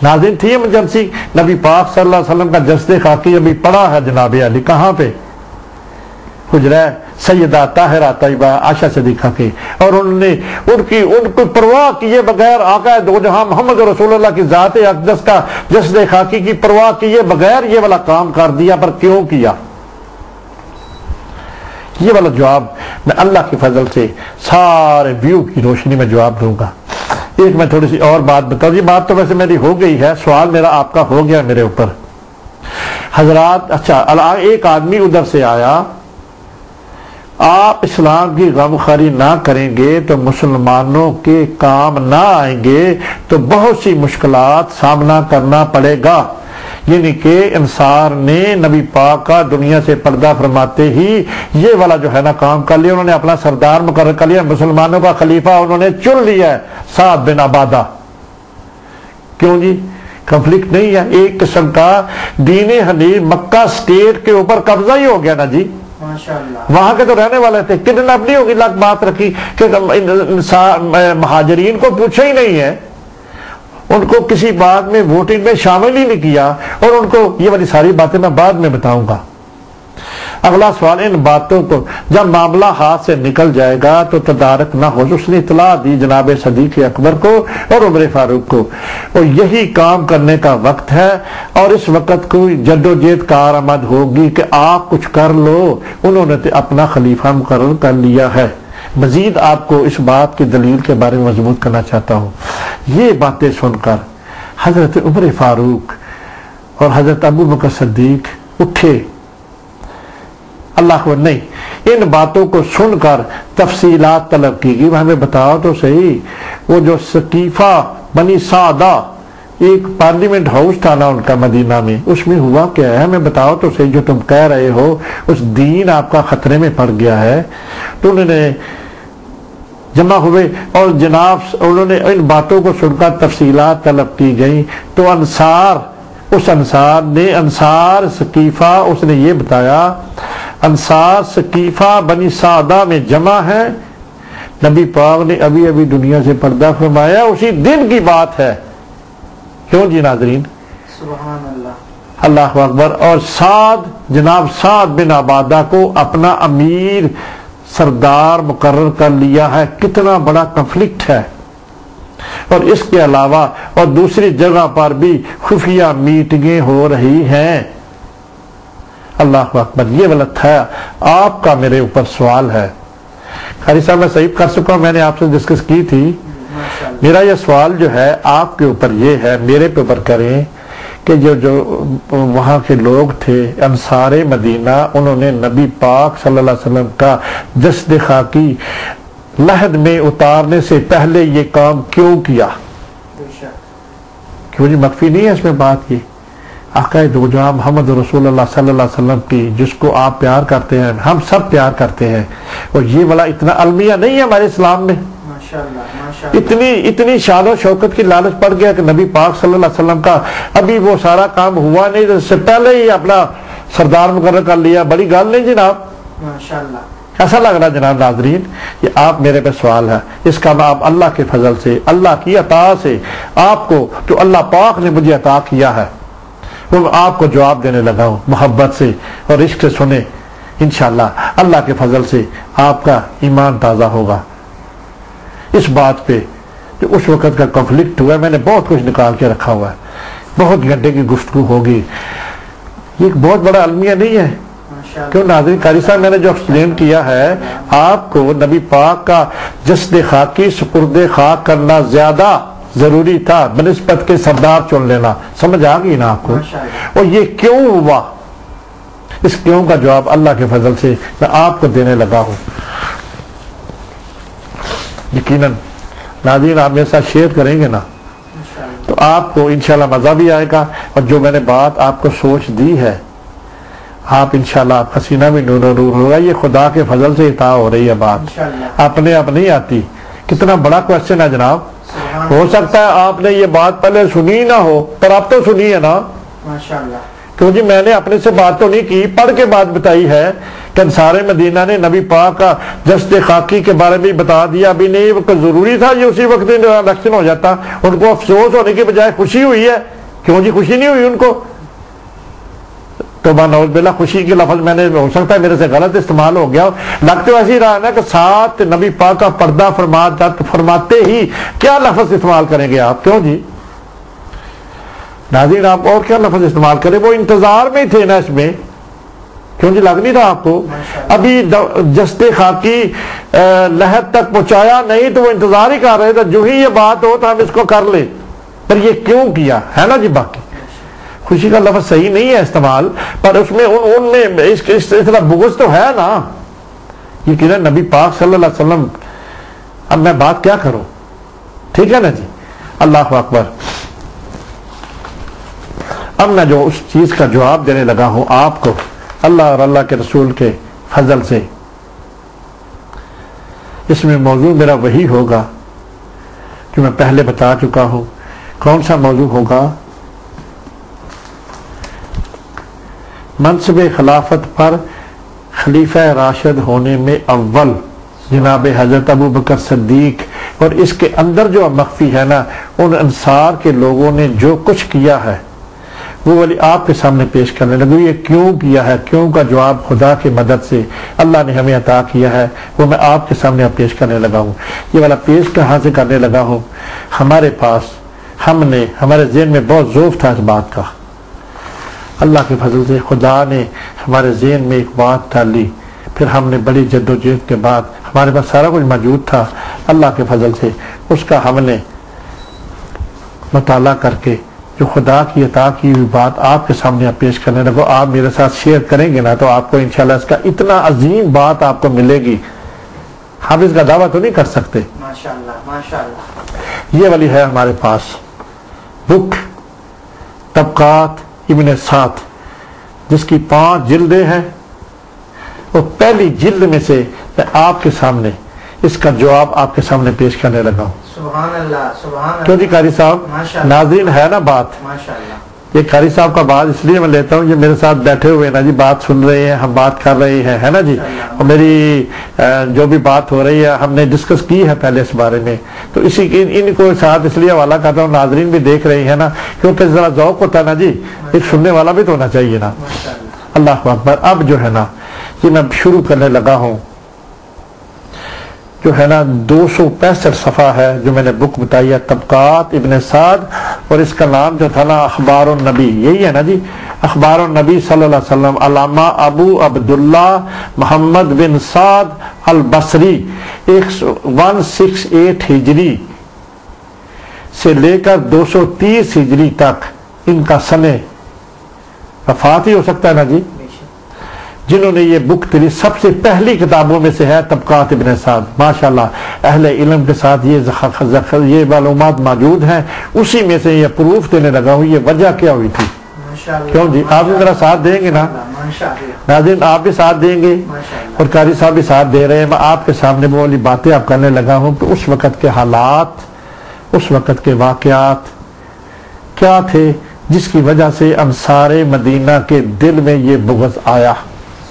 ناظرین؟ تھی ایمرجنسی. نبی پاک صلی اللہ علیہ وسلم کا جسد خاکی ابھی پڑا ہے جناب علی کہاں پہ؟ حجرہ سیدہ طاہرہ طیبہ عائشہ صدیقہ کی. اور ان کو پرواہ کیے بغیر آقا دو جہاں محمد رسول اللہ کی ذات اقدس کا جسد خاکی کی پرواہ کیے بغیر یہ والا کام کر دیا. پر کیوں کیا؟ یہ والا جواب میں اللہ کی فضل سے سارے ویو کی روشنی میں جواب دوں گا. ایک میں تھوڑی سی اور بات بتاؤں. یہ بات تو ویسے میری ہو گئی ہے، سوال میرا آپ کا ہو گیا میرے اوپر حضرات. اچھا ایک آدمی ادھر سے آیا، آپ اسلام کی غمخواری نہ کریں گے تو مسلمانوں کے کام نہ آئیں گے تو بہت سی مشکلات سامنا کرنا پڑے گا. یعنی کہ انصار نے نبی پاک کا دنیا سے پردہ فرماتے ہی یہ والا جو ہے نا کام کر لیا. انہوں نے اپنا سردار مقرر کر لیا، مسلمانوں کا خلیفہ انہوں نے چن لیا ہے سعد بن عبادہ. کیوں جی؟ کنفلکٹ نہیں ہے، ایک قسم کا دین حنیف مکہ سٹیٹ کے اوپر قبضہ ہی ہو گیا نا جی. وہاں کے تو رہنے والے تھے. کڈنیپ نہیں ہوگی لگ بات رکھی کہ مہاجرین کو پوچھا ہی نہیں ہے، ان کو کسی بات میں ووٹنگ میں شامل ہی نہیں کیا. اور ان کو یہ والی ساری باتیں میں بعد میں بتاؤں گا. اگلا سوال، ان باتوں کو جب معاملہ ہاتھ سے نکل جائے گا تو تدارک نہ ہو۔ اس نے اطلاع دی جناب صدیق اکبر کو اور عمر فاروق کو، اور یہی کام کرنے کا وقت ہے، اور اس وقت کوئی جدوجہد کارآمد ہوگی کہ آپ کچھ کر لو۔ انہوں نے اپنا خلیفہ مقرر کر لیا ہے۔ مزید آپ کو اس بات کی دلیل کے بارے میں مضبوط کرنا چاہتا ہوں۔ یہ باتیں سن کر حضرت عمر فاروق اور حضرت ابو بکر صدیق اٹھے۔ اللہ کو نہیں، ان باتوں کو سن کر تفصیلات طلب کی گئی، ہمیں بتاؤ تو صحیح، وہ جو سقیفہ بنی سعدہ ایک پارلیمنٹ ہاؤس تھا نا ان کا مدینہ میں، اس میں ہوا کیا ہے، ہمیں بتاؤ تو صحیح، جو تم کہہ رہے ہو اس دین آپ کا خطرے میں پڑ گیا ہے۔ تو انہوں نے جمع ہوئے اور جناب انہوں نے ان باتوں کو سن کر تفصیلات طلب کی گئی، تو انصار سقیفہ اس نے یہ بتایا، انصار سقیفہ بنی سعدہ میں جمع ہے، نبی پاک نے ابھی ابھی دنیا سے پردہ فرمایا، اسی دن کی بات ہے۔ کیوں جی ناظرین؟ سبحان اللہ، اللہ اکبر۔ اور جناب سعد بن عبادہ کو اپنا امیر سردار مقرر کر لیا ہے۔ کتنا بڑا کنفلکٹ ہے۔ اور اس کے علاوہ اور دوسری جگہ پر بھی خفیہ میٹنگیں ہو رہی ہیں۔ اللہ اکبر۔ یہ غلط ہے۔ آپ کا میرے اوپر سوال ہے، قاری صاحب میں صحیح کر چکا ہوں، میں نے آپ سے ڈسکس کی تھی۔ میرا یہ سوال جو ہے آپ کے اوپر یہ ہے، میرے پہ اوپر کریں کہ جو وہاں کے لوگ تھے انصار مدینہ، انہوں نے نبی پاک صلی اللہ علیہ وسلم کا جسد خاکی لحد میں اتارنے سے پہلے یہ کام کیوں کیا؟ کیوں جی مخفی نہیں ہے اس میں بات کی؟ آقا دو جہاں محمد رسول اللہ صلی اللہ علیہ وسلم کی، جس کو آپ پیار کرتے ہیں، ہم سب پیار کرتے ہیں، اور یہ والا اتنا المیہ نہیں ہے ہمارے اسلام میں۔ اتنی شان و شوکت کی لالچ پڑ گیا کہ نبی پاک صلی اللہ علیہ وسلم کا ابھی وہ سارا کام ہوا نہیں، اس سے پہلے ہی اپنا سردار مقرر کر لیا۔ بڑی گال نہیں جناب؟ ایسا لگ رہا جناب ناظرین، یہ آپ میرے پہ سوال ہے، اس کا آپ اللہ کے فضل سے، اللہ کی عطا سے، آپ کو جو اللہ پاک نے مجھے عطا کیا ہے وہ آپ کو جواب دینے لگا ہوں، محبت سے اور عشق سے سنیں، انشاءاللہ اللہ کے فضل سے آپ کا ایمان تازہ ہوگا۔ اس بات پہ جو اس وقت کا کنفلکٹ ہوا ہے، میں نے بہت کچھ نکال کے رکھا ہوا ہے، بہت گھنٹے کی گفتگو ہوگی، یہ ایک بہت بڑا المیہ نہیں ہے۔ کیوں ناظرین؟ قاری صاحب میں نے جو ایکسپلین کیا ہے، آپ کو نبی پاک کا جسد خاکی سپرد خاک کرنا زیادہ ضروری تھا بنسبت کے سردار چن لینا۔ سمجھ آ گئی نا آپ کو؟ اور یہ کیوں ہوا، اس کیوں کا جواب اللہ کے فضل سے میں آپ کو دینے لگا ہوں۔ یقیناً ناظرین آپ میرے ساتھ شیئر کریں گے نا تو آپ کو انشاءاللہ مزہ بھی آئے گا، اور جو میں نے بات آپ کو سوچ دی ہے آپ انشاءاللہ آپ کا سینہ بھی نور نور ہوگا۔ یہ خدا کے فضل سے عطا ہو رہی ہے بات، اپنے آپ نہیں آتی۔ کتنا بڑا کوشچن ہے جناب۔ ہو سکتا ہے آپ نے یہ بات پہلے سنی نہ ہو، پر اب تو سنی ہے نا، کیونکہ میں نے اپنے سے بات تو نہیں کی، پڑھ کے بات بتائی ہے کہ انصار مدینہ نے نبی پاک کا جسد خاکی کے بارے میں بتا دیا۔ ابھی نہیں وہ ضروری تھا یہ اسی وقت الیکشن ہو جاتا، ان کو افسوس ہونے کے بجائے خوشی ہوئی ہے۔ کیوں جی خوشی نہیں ہوئی ان کو؟ توبہ نعوذ باللہ، خوشی کے لفظ میں نے ہو سکتا ہے میرے سے غلط استعمال ہو گیا، لگتے ویسے ہی رہا نا کہ ساتھ نبی پاک کا پردہ فرماتے ہی کیا لفظ استعمال کریں گے آپ؟ کیوں جی ناظرین آپ اور کیا لفظ استعمال کریں؟ وہ انتظار میں ہی تھے نا اس میں، کیوں جی لگ نہیں رہا آپ کو؟ ابھی جسد خاکی لحد تک پہنچایا نہیں تو وہ انتظار ہی کر رہے تھے، جو ہی یہ بات ہو تو ہم اس کو کر لیں، پر یہ کیوں کیا ہے نا جی؟ باقی خوشی کا لفظ صحیح نہیں ہے استعمال، پر اس میں ان میں اس طرح بغض تو ہے نا۔ یہ کہ نبی پاک صلی اللہ علیہ وسلم، اب میں بات کیا کروں؟ ٹھیک ہے نا جی؟ اللہ اکبر۔ اب میں جو اس چیز کا جواب دینے لگا ہوں آپ کو اللہ اور اللہ کے رسول کے فضل سے، اس میں موضوع میرا وہی ہوگا جو میں پہلے بتا چکا ہوں۔ کون سا موضوع ہوگا؟ منصب خلافت پر خلیفہ راشد ہونے میں اول جناب حضرت ابو بکر صدیق، اور اس کے اندر جو مخفی ہے نا، ان انصار کے لوگوں نے جو کچھ کیا ہے وہ ولی آپ کے سامنے پیش کرنے لگا. یہ کیوں کیا ہے؟ کیوں کا جواب خدا کی مدد سے اللہ نے ہمیں عطا کیا ہے، وہ میں آپ کے سامنے اب پیش کرنے لگا ہوں. یہ والا پیش کہاں سے کرنے لگا ہوں؟ ہمارے پاس ہمارے ذہن میں بہت ذوق تھا اس بات کا. اللہ کے فضل سے خدا نے ہمارے ذہن میں ایک بات ڈالی، پھر ہم نے بڑی جدوجہد کے بعد ہمارے پاس سارا کچھ موجود تھا. اللہ کے فضل سے اس کا ہم نے مطالعہ کر کے جو خدا کی عطا کی ہوئی بات آپ کے سامنے آپ پیش کرنے لگو. آپ میرے ساتھ شیئر کریں گے نا تو آپ کو انشاءاللہ اس کا اتنا عظیم بات آپ کو ملے گی، ہم اس کا دعویٰ تو نہیں کر سکتے. ماشاءاللہ ماشاءاللہ. یہ والی ہے ہمارے پاس بک طبقات ابن سعد، جس کی 5 جلدیں ہیں. اور پہلی جلد میں سے میں آپ کے سامنے اس کا جواب آپ کے سامنے پیش کرنے لگا ہوں. سبحان اللہ سبحان اللہ. کیوں جی قاری صاحب؟ ماشاءاللہ. ناظرین ہے نا بات؟ ماشاءاللہ. یہ قاری صاحب کا بات اس لیے میں لیتا ہوں، یہ میرے ساتھ بیٹھے ہوئے نا جی، بات سن رہے ہیں، ہم بات کر رہے ہیں، ہے نا جی. اور میری جو بھی بات ہو رہی ہے ہم نے ڈسکس کی ہے پہلے اس بارے میں، تو اسی ان کو ساتھ اس لیے حوالہ کرتا ہوں. ناظرین بھی دیکھ رہے ہیں نا، کیونکہ ذرا ذوق ہوتا ہے نا جی، ایک سننے والا بھی تو ہونا چاہیے نا. اللہ اکبر. اب جو ہے نا یہ میں شروع کرنے لگا ہوں، جو ہے نا 265 صفحہ ہے جو میں نے بک بتائی ہے طبقات ابن سعد، اور اس کا نام جو تھا نا اخبار النبی، یہی ہے نا جی، اخبار النبی صلی اللہ علیہ وسلم. علامہ ابو عبداللہ محمد بن سعد البصری 168 ہجری سے لے کر 230 ہجری تک ان کا سنے وفات ہی ہو سکتا ہے نا جی، جنہوں نے یہ بک تیری سب سے پہلی کتابوں میں سے ہے طبقات ابن سعد. ماشاءاللہ اہل علم کے ساتھ یہ معلومات موجود ہیں، اسی میں سے یہ پروف دینے لگا ہوں. یہ وجہ کیا ہوئی تھی؟ کیوں جی آپ بھی میرا ساتھ دیں گے نا ناظرین؟ آپ بھی ساتھ دیں گے اور قاری صاحب بھی ساتھ دے رہے ہیں. میں آپ کے سامنے وہ والی باتیں آپ کرنے لگا ہوں کہ اس وقت کے حالات، اس وقت کے واقعات کیا تھے جس کی وجہ سے انصار مدینہ کے دل میں یہ بغض آیا.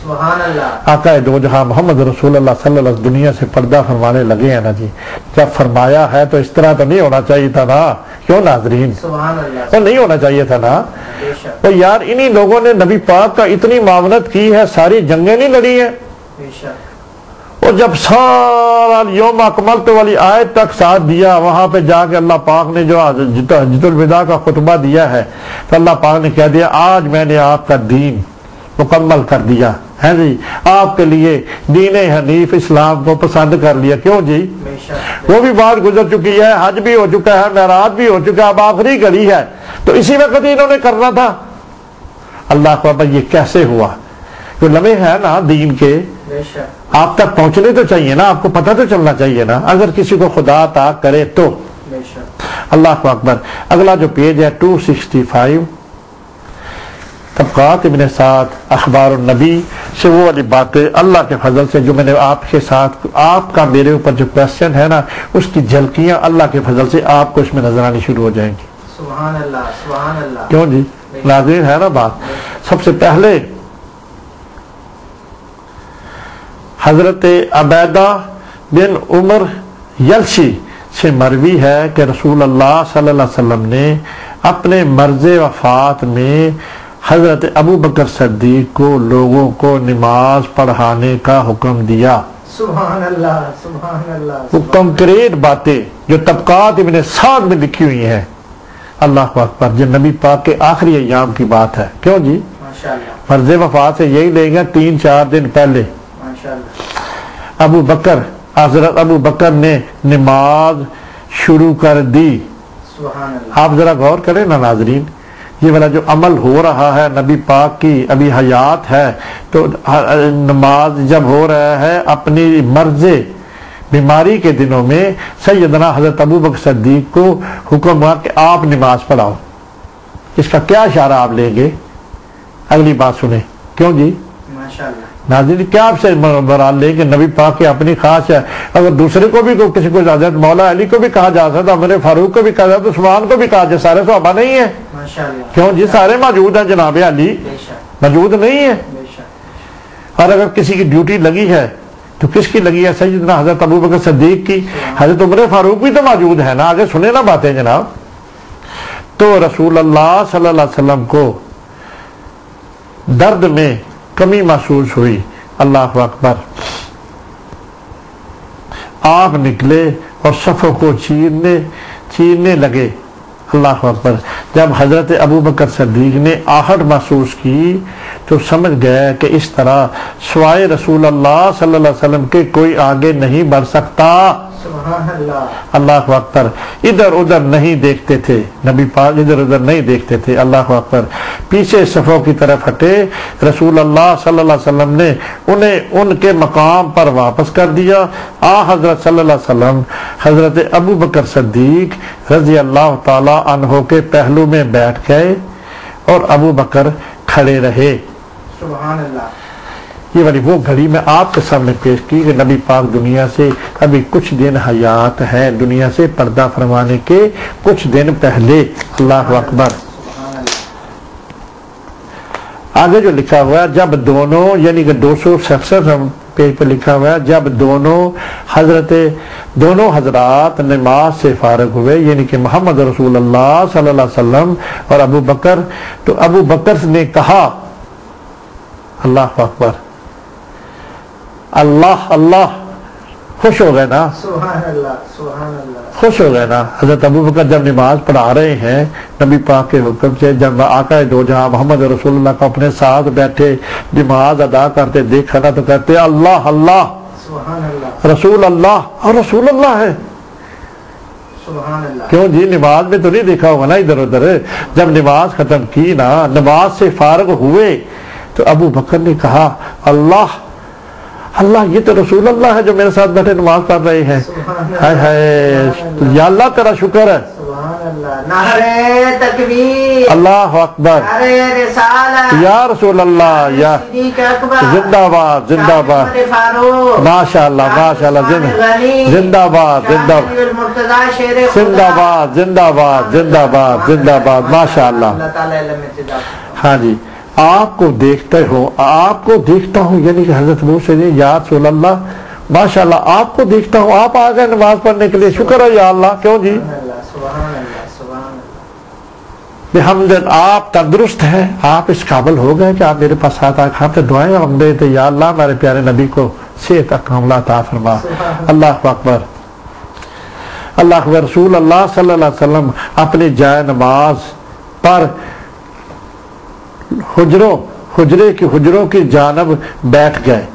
سبحان اللہ. آقا دو جہاں محمد رسول اللہ صلی اللہ علیہ وسلم دنیا سے پردہ فرمانے لگے ہیں نا جی، جب فرمایا ہے تو اس طرح تو نہیں ہونا چاہیے تھا نا. کیوں ناظرین؟ سبحان اللہ. تو نہیں ہونا چاہیے تھا نا. تو یار انہی لوگوں نے نبی پاک کا اتنی معاونت کی ہے، ساری جنگیں نہیں لڑی ہیں. اور جب سارا یوم اکملت والی آیت تک ساتھ دیا، وہاں پہ جا کے اللہ پاک نے جو حجۃ الوداع کا خطبہ دیا ہے تو اللہ پاک نے کہہ دیا آج میں نے آپ کا دین مکمل کر دیا ہے جی، آپ کے لیے دین حنیف اسلام کو پسند کر لیا. کیوں جی؟ وہ بھی بات گزر چکی ہے، حج بھی ہو چکا ہے، معراج بھی ہو چکا ہے، اب آخری گھڑی ہے تو اسی وقت انہوں نے کرنا تھا. اللہ کو یہ کیسے ہوا؟ جو لمحے ہیں نا دین کے آپ تک پہنچنے تو چاہیے نا، آپ کو پتہ تو چلنا چاہیے نا، اگر کسی کو خدا عطا کرے تو. اللہ کو اکبر. اگلا جو پیج ہے 265 طبقات ابن سعد اخبار النبی سے وہ والی باتیں اللہ کے فضل سے جو میں نے آپ کے ساتھ، آپ کا میرے اوپر جو کویسچن ہے نا اس کی جھلکیاں اللہ کے فضل سے آپ کو اس میں نظر آنی شروع ہو جائیں گی. سبحان اللہ سبحان اللہ. کیوں جی ناظرین ہے نا بات؟ سب سے پہلے حضرت عبیدہ بن عمر یلشی سے مروی ہے کہ رسول اللہ صلی اللہ علیہ وسلم نے اپنے مرض وفات میں حضرت ابو بکر صدیق کو لوگوں کو نماز پڑھانے کا حکم دیا. سبحان اللہ سبحان اللہ. وہ کنکریٹ باتیں جو طبقات ابن سعد میں لکھی ہوئی ہیں. اللہ اکبر. جو نبی پاک کے آخری ایام کی بات ہے. کیوں جی؟ مرض وفات سے یہی لے گا 3-4 دن پہلے ابو بکر، حضرت ابو بکر نے نماز شروع کر دی. آپ ذرا غور کریں نا ناظرین، یہ والا جو عمل ہو رہا ہے نبی پاک کی ابھی حیات ہے تو نماز جب ہو رہا ہے اپنی مرض بیماری کے دنوں میں سیدنا حضرت ابو بکر صدیق کو حکم ہوا کہ آپ نماز پڑھاؤ. اس کا کیا اشارہ آپ لیں گے؟ اگلی بات سنیں. کیوں جی ناظرین کیا آپ سے مراد لیں کہ نبی پاک کی اپنی خاص ہے؟ اگر دوسرے کو بھی کسی کو حضرت مولا علی کو بھی کہا جا سکتا، عمر فاروق کو بھی کہا جاتا، عثمان کو بھی کہا جاتا، سارے صحابہ نہیں ہیں. کیوں جی سارے موجود ہیں. جناب علی موجود نہیں ہے. اور اگر کسی کی ڈیوٹی لگی ہے تو کس کی لگی ہے؟ سیدنا حضرت ابو بکر صدیق کی. حضرت عمر فاروق بھی تو موجود ہے نا. آگے سنیں نا باتیں جناب. تو رسول اللہ صلی اللہ علیہ وسلم کو درد میں کمی محسوس ہوئی. اللہ اکبر. آپ نکلے اور صفوں کو چیرنے لگے. اللہ اکبر. جب حضرت ابو بکر صدیق نے آہٹ محسوس کی تو سمجھ گئے کہ اس طرح سوائے رسول اللہ صلی اللہ علیہ وسلم کے کوئی آگے نہیں بڑھ سکتا. سبحان اللہ. اللہ اکبر. ادھر ادھر نہیں دیکھتے تھے نبی پاک، ادھر ادھر نہیں دیکھتے تھے. اللہ اکبر. پیچھے صفوں کی طرف ہٹے. رسول اللہ صلی اللہ علیہ وسلم نے انہیں ان کے مقام پر واپس کر دیا. حضرت صلی اللہ علیہ وسلم حضرت ابو بکر صدیق رضی اللہ تعالی عنہ کے پہلو میں بیٹھ گئے اور ابو بکر کھڑے رہے. سبحان اللہ. یہ والی وہ گھڑی میں آپ کے سامنے پیش کی کہ نبی پاک دنیا سے ابھی کچھ دن حیات ہے، دنیا سے پردہ فرمانے کے کچھ دن پہلے. اللہ اکبر. آگے جو لکھا ہوا ہے جب دونوں یعنی کہ 267 پیج پہ لکھا ہوا ہے جب دونوں حضرات نماز سے فارغ ہوئے یعنی کہ محمد رسول اللہ صلی اللہ علیہ وسلم اور ابو بکر، تو ابو بکر نے کہا اللہ اکبر اللہ اللہ. خوش ہو گئے نا. سبحان اللہ. سبحان اللہ. خوش ہو گئے نا. حضرت ابو بکر جب نماز پڑھا رہے ہیں نبی پاک کے حکم سے، جب آقا دو جہاں محمد رسول اللہ کو اپنے ساتھ بیٹھے نماز ادا کرتے دیکھا نا تو کہتے اللہ اللہ. سبحان اللہ. رسول اللہ اور رسول اللہ ہے. سبحان اللہ. کیوں جی نماز میں تو نہیں دیکھا ہوگا نا ادھر ادھر. جب نماز ختم کی نا، نماز سے فارغ ہوئے تو ابو بکر نے کہا اللہ اللہ، یہ تو رسول اللہ ہے جو میرے ساتھ بیٹھے نماز پڑھ رہے ہیں. ہائے ہائے یا اللہ تیرا شکر ہے. سبحان اللہ. نعرہ تکبیر. اللہ اکبر. نعرہ رسالت. یا رسول اللہ. یا صدیق اکبر. زندہ باد زندہ باد. ماشاء اللہ ماشاء اللہ. زندہ باد زندہ باد زندہ باد زندہ باد زندہ باد زندہ باد. ماشاء اللہ. ہاں جی. آپ کو دیکھتا ہوں یعنی کہ حضرت موسیٰ نے یا رسول اللہ ماشاءاللہ آپ کو دیکھتا ہوں، آپ آ گئے نماز پڑھنے کے لیے، شکر ہے یا اللہ. کیوں جی بحمد آپ تندرست ہیں، آپ اس قابل ہو گئے کہ آپ میرے پاس ساتھ آئے. ہم سے دعائیں ہم دے تھے یا اللہ ہمارے پیارے نبی کو صحت کاملہ عطا فرما. اللہ اکبر. اللہ اکبر. رسول اللہ صلی اللہ علیہ وسلم اپنی جائے نماز پر حجروں کی جانب بیٹھ گئے.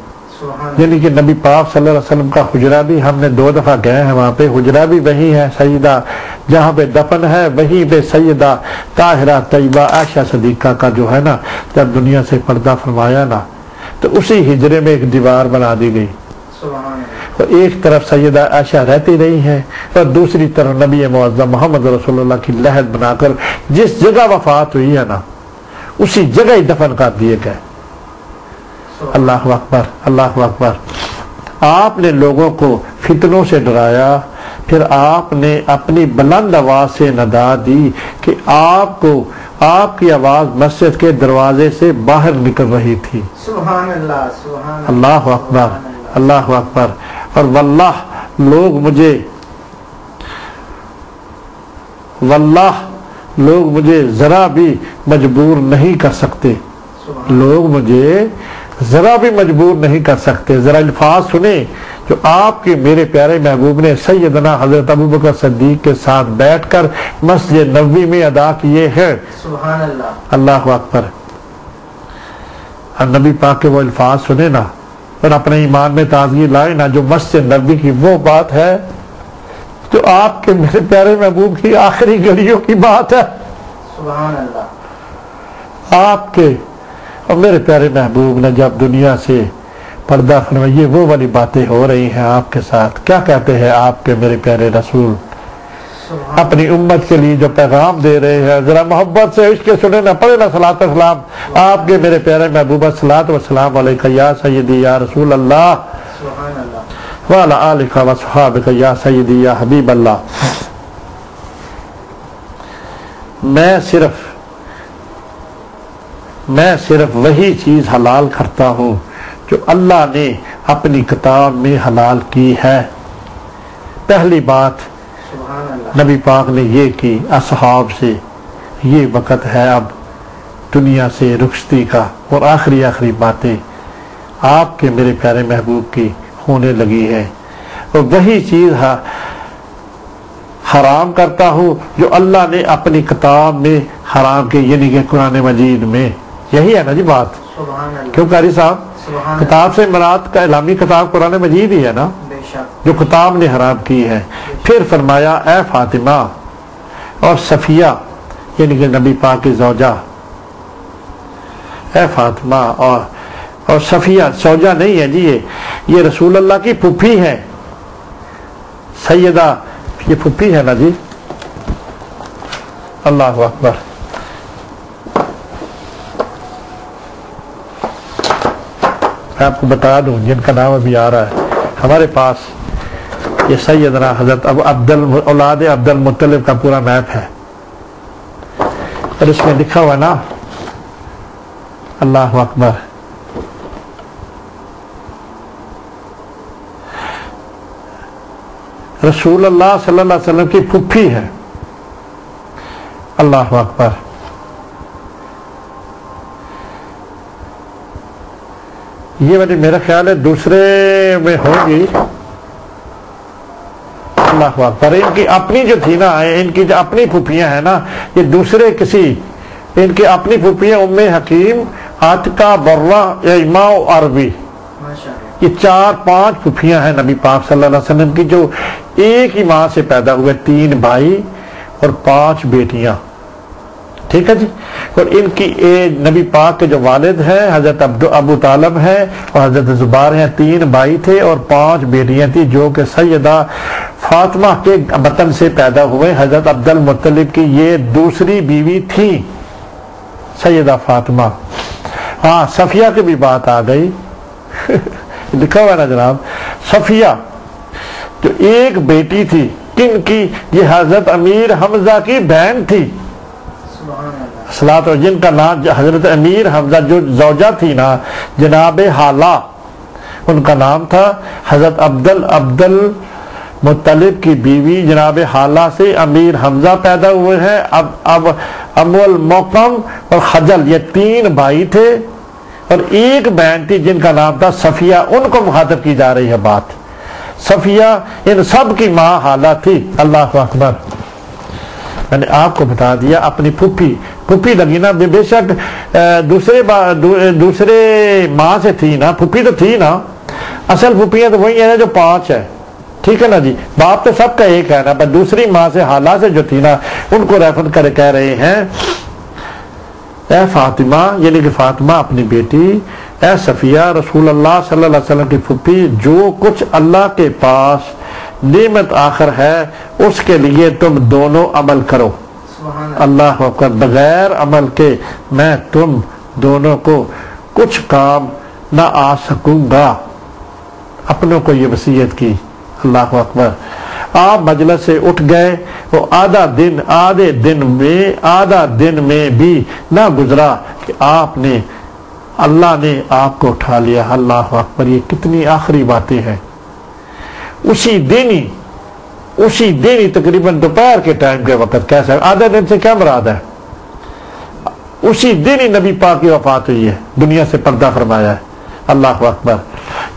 یعنی کہ نبی پاک صلی اللہ علیہ وسلم کا حجرہ بھی ہم نے 2 دفعہ گئے ہیں وہاں پہ. حجرہ بھی وہی ہے سیدہ جہاں پہ دفن ہے، وہیں پہ سیدہ طاہرہ طیبہ عائشہ صدیقہ کا جو ہے نا جب دنیا سے پردہ فرمایا نا تو اسی حجرے میں ایک دیوار بنا دی گئی. تو ایک طرف سیدہ عائشہ رہتی رہی ہیں اور دوسری طرف نبی معظم محمد رسول اللہ کی لحد بنا کر جس جگہ وفات ہوئی ہے نا اسی جگہ ہی دفن کر دیے گئے. اللہ اکبر. اللہ اکبر. آپ نے لوگوں کو فتنوں سے ڈرایا، پھر آپ نے اپنی بلند آواز سے ندا دی کہ آپ کی آواز مسجد کے دروازے سے باہر نکل رہی تھی. سبحان اللہ. سبحان اللہ اکبر. اللہ اکبر. اور واللہ لوگ مجھے ذرا بھی مجبور نہیں کر سکتے. لوگ مجھے ذرا بھی مجبور نہیں کر سکتے. ذرا الفاظ سنیں جو آپ کے میرے پیارے محبوب نے سیدنا حضرت ابو بکر صدیق کے ساتھ بیٹھ کر مسجد نبوی میں ادا کیے ہیں. سبحان اللہ. اللہ اکبر. نبی پاک کے وہ الفاظ سنیں نا اور اپنے ایمان میں تازگی لائے نا، جو مسجد نبوی کی وہ بات ہے جو آپ کے میرے پیارے محبوب کی آخری گھڑیوں کی بات ہے. سبحان اللہ. آپ کے اور میرے پیارے محبوب نے جب دنیا سے پردہ فرمایا، وہ والی باتیں ہو رہی ہیں آپ کے ساتھ. کیا کہتے ہیں آپ کے میرے پیارے رسول اپنی امت کے لیے جو پیغام دے رہے ہیں؟ ذرا محبت سے اس کے سنیں نا، پڑھے نا صلاۃ و سلام آپ کے میرے پیارے محبوب صلاۃ و سلام علیکہ یا سیدی یا رسول اللہ سبحان اللہ. وعلی آلک و صحابک یا سیدی یا حبیب اللہ. میں صرف وہی چیز حلال کرتا ہوں جو اللہ نے اپنی کتاب میں حلال کی ہے. پہلی بات نبی پاک نے یہ کی اصحاب سے یہ وقت ہے اب دنیا سے رخصتی کا، اور آخری باتیں آپ کے میرے پیارے محبوب کی ہونے لگی ہے، اور وہی چیز حرام کرتا ہوں جو اللہ نے اپنی کتاب میں حرام کی، یعنی کہ قرآن مجید میں۔ یہی ہے نا جی بات، سبحان اللہ، کیوں قاری صاحب؟ سبحان کتاب سے مراد کا اعلامی کتاب قرآن مجید ہی ہے نا، اللہ، بے شک، جو کتاب نے حرام کی ہے۔ پھر فرمایا اے فاطمہ اور صفیہ، یعنی کہ نبی پاک کی زوجہ، اے فاطمہ اور صفیہ زوجہ نہیں ہے جی، یہ رسول اللہ کی پھوپھی ہے، سیدہ، یہ پھوپھی ہے نا جی۔ اللہ اکبر۔ میں آپ کو بتا دوں جن کا نام ابھی آ رہا ہے ہمارے پاس، یہ سیدنا حضرت اولاد عبد المطلب کا پورا میپ ہے، اور اس میں لکھا ہوا نا، اللہ اکبر، رسول اللہ صلی اللہ علیہ وسلم کی پھوپھی ہے، اللہ اکبر۔ یہ میرا خیال ہے دوسرے میں ہوگی، اللہ اکبر۔ ان کی اپنی جو تھی نا، ان کی جو اپنی پھوپھیاں ہیں نا، یہ دوسرے کسی، ان کی اپنی پھوپھیاں ام حکیم، عاتقہ، برہ، ایما عربی، ماشاء اللہ، یہ 4-5 پھوپھیاں ہیں نبی پاک صلی اللہ علیہ وسلم کی، جو ایک ہی ماں سے پیدا ہوئے، 3 بھائی اور 5 بیٹیاں، ٹھیک ہے جی۔ اور ان کی نبی پاک کے جو والد ہیں حضرت ابو طالب ہیں اور حضرت زبیر ہیں، 3 بھائی تھے اور 5 بیٹیاں تھیں، جو کہ سیدہ فاطمہ کے بطن سے پیدا ہوئے۔ حضرت عبد المطلب کی یہ دوسری بیوی تھی سیدہ فاطمہ۔ ہاں، صفیہ کی بھی بات آ گئی، لکھا ہوا نا جناب، صفیہ جو ایک بیٹی تھی، کن کی؟ یہ حضرت امیر حمزہ کی بہن تھی، سبحان اللہ، صلاۃ، اور جن کا نام حضرت امیر حمزہ جو زوجہ تھی نا جناب حالہ، ان کا نام تھا حضرت عبد المطلب کی بیوی جناب حالہ سے امیر حمزہ پیدا ہوئے ہیں۔ اب ابو الموقم اور خجل، یہ 3 بھائی تھے اور ایک بہن تھی جن کا نام تھا صفیہ، ان کو مخاطب کی جا رہی ہے بات۔ صفیہ ان سب کی ماں حالہ تھی، اللہ اکبر۔ میں نے آپ کو بتا دیا اپنی پھوپھی لگی نا، بے شک دوسرے ماں سے تھی نا، پھوپھی تو تھی نا، اصل پھوپھیاں تو وہی ہیں جو 5 ہے، ٹھیک ہے نا جی، باپ تو سب کا ایک ہے نا، پر دوسری ماں سے حالہ سے جو تھی نا، ان کو ریفر کر کہہ رہے ہیں اے فاطمہ، یعنی کہ فاطمہ اپنی بیٹی، اے صفیہ رسول اللہ صلی اللہ علیہ وسلم کی پھوپھی، جو کچھ اللہ کے پاس نعمت آخر ہے اس کے لیے تم دونوں عمل کرو، سبحان اللہ، اللہ اکبر۔ بغیر عمل کے میں تم دونوں کو کچھ کام نہ آ سکوں گا، اپنوں کو یہ وصیت کی، اللہ اکبر۔ آپ مجلس سے اٹھ گئے، وہ آدھا دن میں بھی نہ گزرا کہ اللہ نے آپ کو اٹھا لیا، اللہ اکبر۔ یہ کتنی آخری باتیں ہیں، اسی دن ہی تقریباً دوپہر کے ٹائم کے وقت، کیسا آدھا دن سے کیا مراد ہے؟ اسی دن ہی نبی پاک کی وفات ہوئی ہے، دنیا سے پردہ فرمایا ہے، اللہ اکبر۔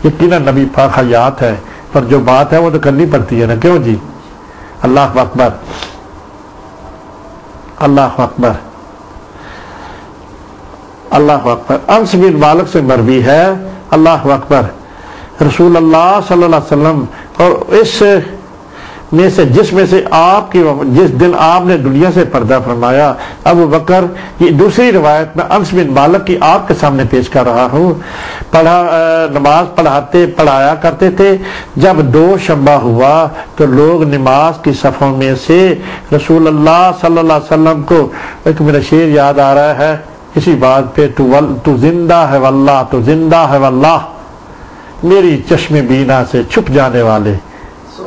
یقیناً نبی پاک حیات ہے، پر جو بات ہے وہ تو کرنی پڑتی ہے نا، کیوں جی؟ اللہ اکبر، اللہ اکبر، اللہ اکبر۔ انس بن مالک سے مروی ہے، اللہ اکبر، رسول اللہ صلی اللہ علیہ وسلم، اور اس میں سے جس دن آپ نے دنیا سے پردہ فرمایا، ابو بکر، یہ دوسری روایت میں انس بن مالک کی آپ کے سامنے پیش کر رہا ہوں، نماز پڑھایا کرتے تھے۔ جب 2 شنبہ ہوا تو لوگ نماز کی صفوں میں سے رسول اللہ صلی اللہ علیہ وسلم کو، ایک میرا شعر یاد آ رہا ہے اسی بات پہ، تو زندہ ہے واللہ، تو زندہ ہے واللہ، میری چشم بینا سے چھپ جانے والے،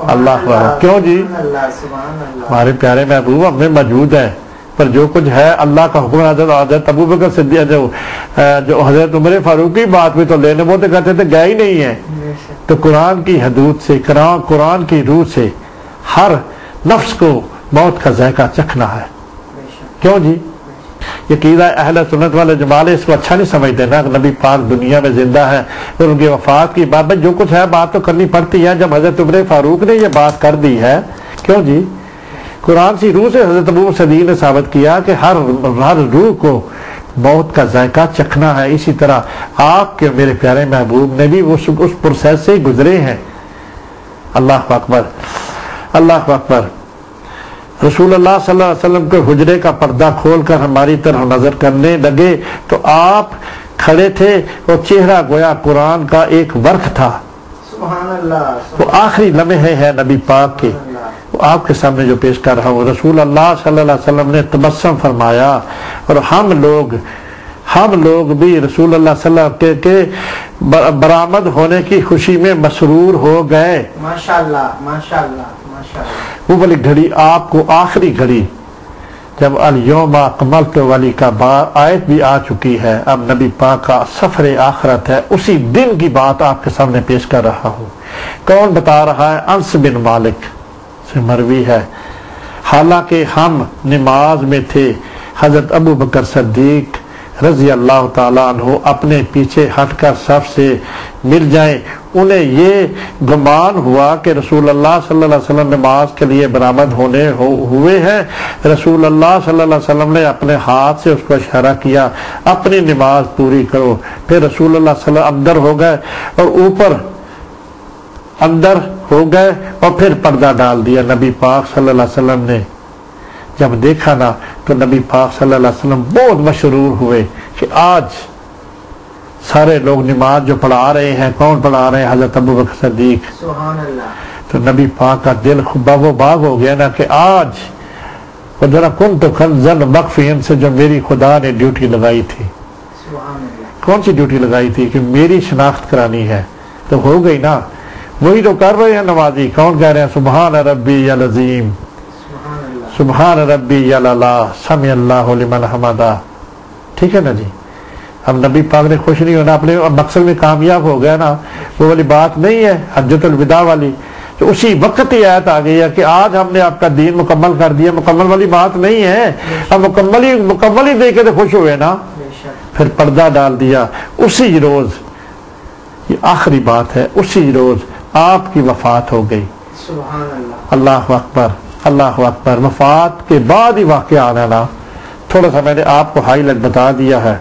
اللہ اکبر۔ کیوں جی؟ ہمارے پیارے محبوب ہم میں موجود ہیں، پر جو کچھ ہے اللہ کا حکم۔ حضرت ابو بکر صدیق جو حضرت عمر فاروق کی بات بھی تو لینے، وہ تو کہتے تھے گئے ہی نہیں ہے۔ تو قرآن کی حدود سے، قرآن کی روح سے ہر نفس کو موت کا ذائقہ چکھنا ہے، کیوں جی؟ یہ عقیدہ اہل سنت والے جماعت اس کو اچھا نہیں سمجھتے نا کہ نبی پاک دنیا میں زندہ ہے اور ان کی وفات کی بات، جو کچھ ہے بات تو کرنی پڑتی ہے. جب حضرت عمر فاروق نے یہ بات کر دی ہے، کیوں جی؟ قرآن سی روح سے حضرت ابو صدیق نے ثابت کیا کہ ہر روح کو موت کا ذائقہ چکھنا ہے. اسی طرح آپ کے میرے پیارے محبوب نے بھی اس پروسیس سے گزرے ہیں. اللہ اکبر، اللہ اکبر. رسول اللہ صلی اللہ علیہ وسلم کے حجرے کا پردہ کھول کر ہماری طرف نظر کرنے لگے تو آپ کھڑے تھے اور چہرہ گویا قرآن کا ایک ورق تھا. سبحان اللہ. وہ آخری لمحے ہیں نبی پاک کے، وہ آپ کے سامنے جو پیش کر رہا ہوں. رسول اللہ صلی اللہ علیہ وسلم نے تبسم فرمایا اور ہم لوگ بھی رسول اللہ صلی اللہ علیہ وسلم کے برآمد ہونے کی خوشی میں مسرور ہو گئے. ماشاءاللہ ماشاءاللہ ماشاءاللہ. وہ والی گھڑی، آپ کو آخری گھڑی جب الیوم اکملت والی کا آیت بھی آ چکی ہے، اب نبی پاک کا سفر آخرت ہے، اسی دن کی بات آپ کے سامنے پیش کر رہا ہوں. کون بتا رہا ہے؟ انس بن مالک سے مروی ہے. حالانکہ ہم نماز میں تھے، حضرت ابو بکر صدیق رضی اللہ تعالیٰ عنہ اپنے پیچھے ہٹ کر صف سے مل جائیں. انہیں یہ گمان ہوا کہ رسول اللہ صلی اللہ علیہ وسلم نماز کے لیے برآمد ہوئے ہیں. رسول اللہ صلی اللہ علیہ وسلم نے اپنے ہاتھ سے اس کو اشارہ کیا، اپنی نماز پوری کرو. پھر رسول اللہ صلی اللہ علیہ وسلم اندر ہو گئے اور اوپر اندر ہو گئے اور پھر پردہ ڈال دیا. نبی پاک صلی اللہ علیہ وسلم نے جب دیکھا نا تو نبی پاک صلی اللہ علیہ وسلم بہت مسرور ہوئے کہ آج سارے لوگ نماز جو پڑھا رہے ہیں، کون پڑھا رہے ہیں؟ حضرت ابو بکر صدیق. سبحان اللہ. تو نبی پاک کا دل باغ و باغ ہو گیا نا کہ آج ذرا کن تو کنزن مخفین سے جو میری خدا نے ڈیوٹی لگائی تھی. سبحان اللہ. کون سی ڈیوٹی لگائی تھی؟ کہ میری شناخت کرانی ہے. تو ہو گئی نا، وہی تو کر رہے ہیں نمازی. کون کہہ رہے ہیں؟ سبحان ربی العظیم، سبحان ربی العلا، سمع اللہ لمن حمدہ. ٹھیک ہے نا جی؟ اب نبی پاک نے خوش نہیں ہونا، اپنے مقصد میں کامیاب ہو گیا نا. وہ والی بات نہیں ہے حجۃ الوداع والی، تو اسی وقت ہی آیت آ گئی ہے کہ آج ہم نے آپ کا دین مکمل کر دیا. مکمل والی بات نہیں ہے، اب مکمل ہی دیکھ کے تو خوش ہوئے نا. پھر پردہ ڈال دیا. اسی روز، یہ آخری بات ہے، اسی روز آپ کی وفات ہو گئی. سبحان اللہ. اللہ اکبر، اللہ اکبر. وفات کے بعد ہی واقعہ آنا نا. تھوڑا سا میں نے آپ کو ہائی لائٹ بتا دیا ہے.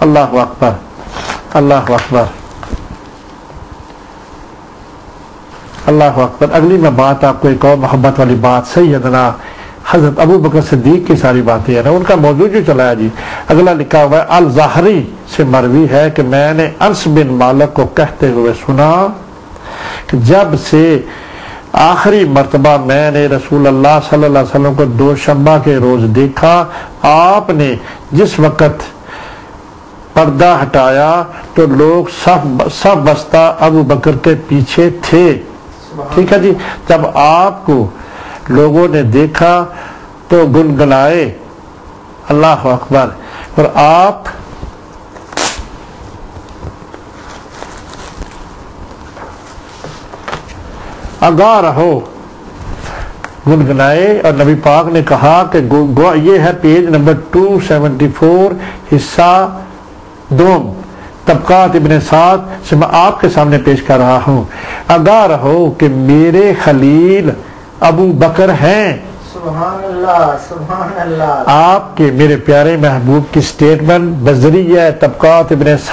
اللہ اکبر، اللہ اکبر، اللہ اکبر. اگلی میں بات آپ کو ایک اور محبت والی بات، سیدنا حضرت ابو بکر صدیق کی ساری باتیں ہیں نا، ان کا موضوع جو چلایا جی. اگلا لکھا ہوا ہے، الظاہری سے مروی ہے کہ میں نے انس بن مالک کو کہتے ہوئے سنا کہ جب سے آخری مرتبہ میں نے رسول اللہ صلی اللہ علیہ وسلم کو دوشنبہ کے روز دیکھا، آپ نے جس وقت پردہ ہٹایا تو لوگ سب بستہ ابو بکر کے پیچھے تھے. ٹھیک ہے جی؟ جب آپ کو لوگوں نے دیکھا تو گنگنائے. اللہ اکبر. اور آپ آگاہ رہو، گنگنائے. اور نبی پاک نے کہا کہ یہ ہے پیج نمبر 274 حصہ دوم، طبقات ابن سعد سے میں آپ کے سامنے پیش کر رہا ہوں. آگاہ رہو کہ میرے خلیل ابو بکر ہیں. سبحان اللہ، سبحان اللہ. آپ کے میرے پیارے محبوب کی سٹیٹمنٹ بذریعہ طبقات ابن سعد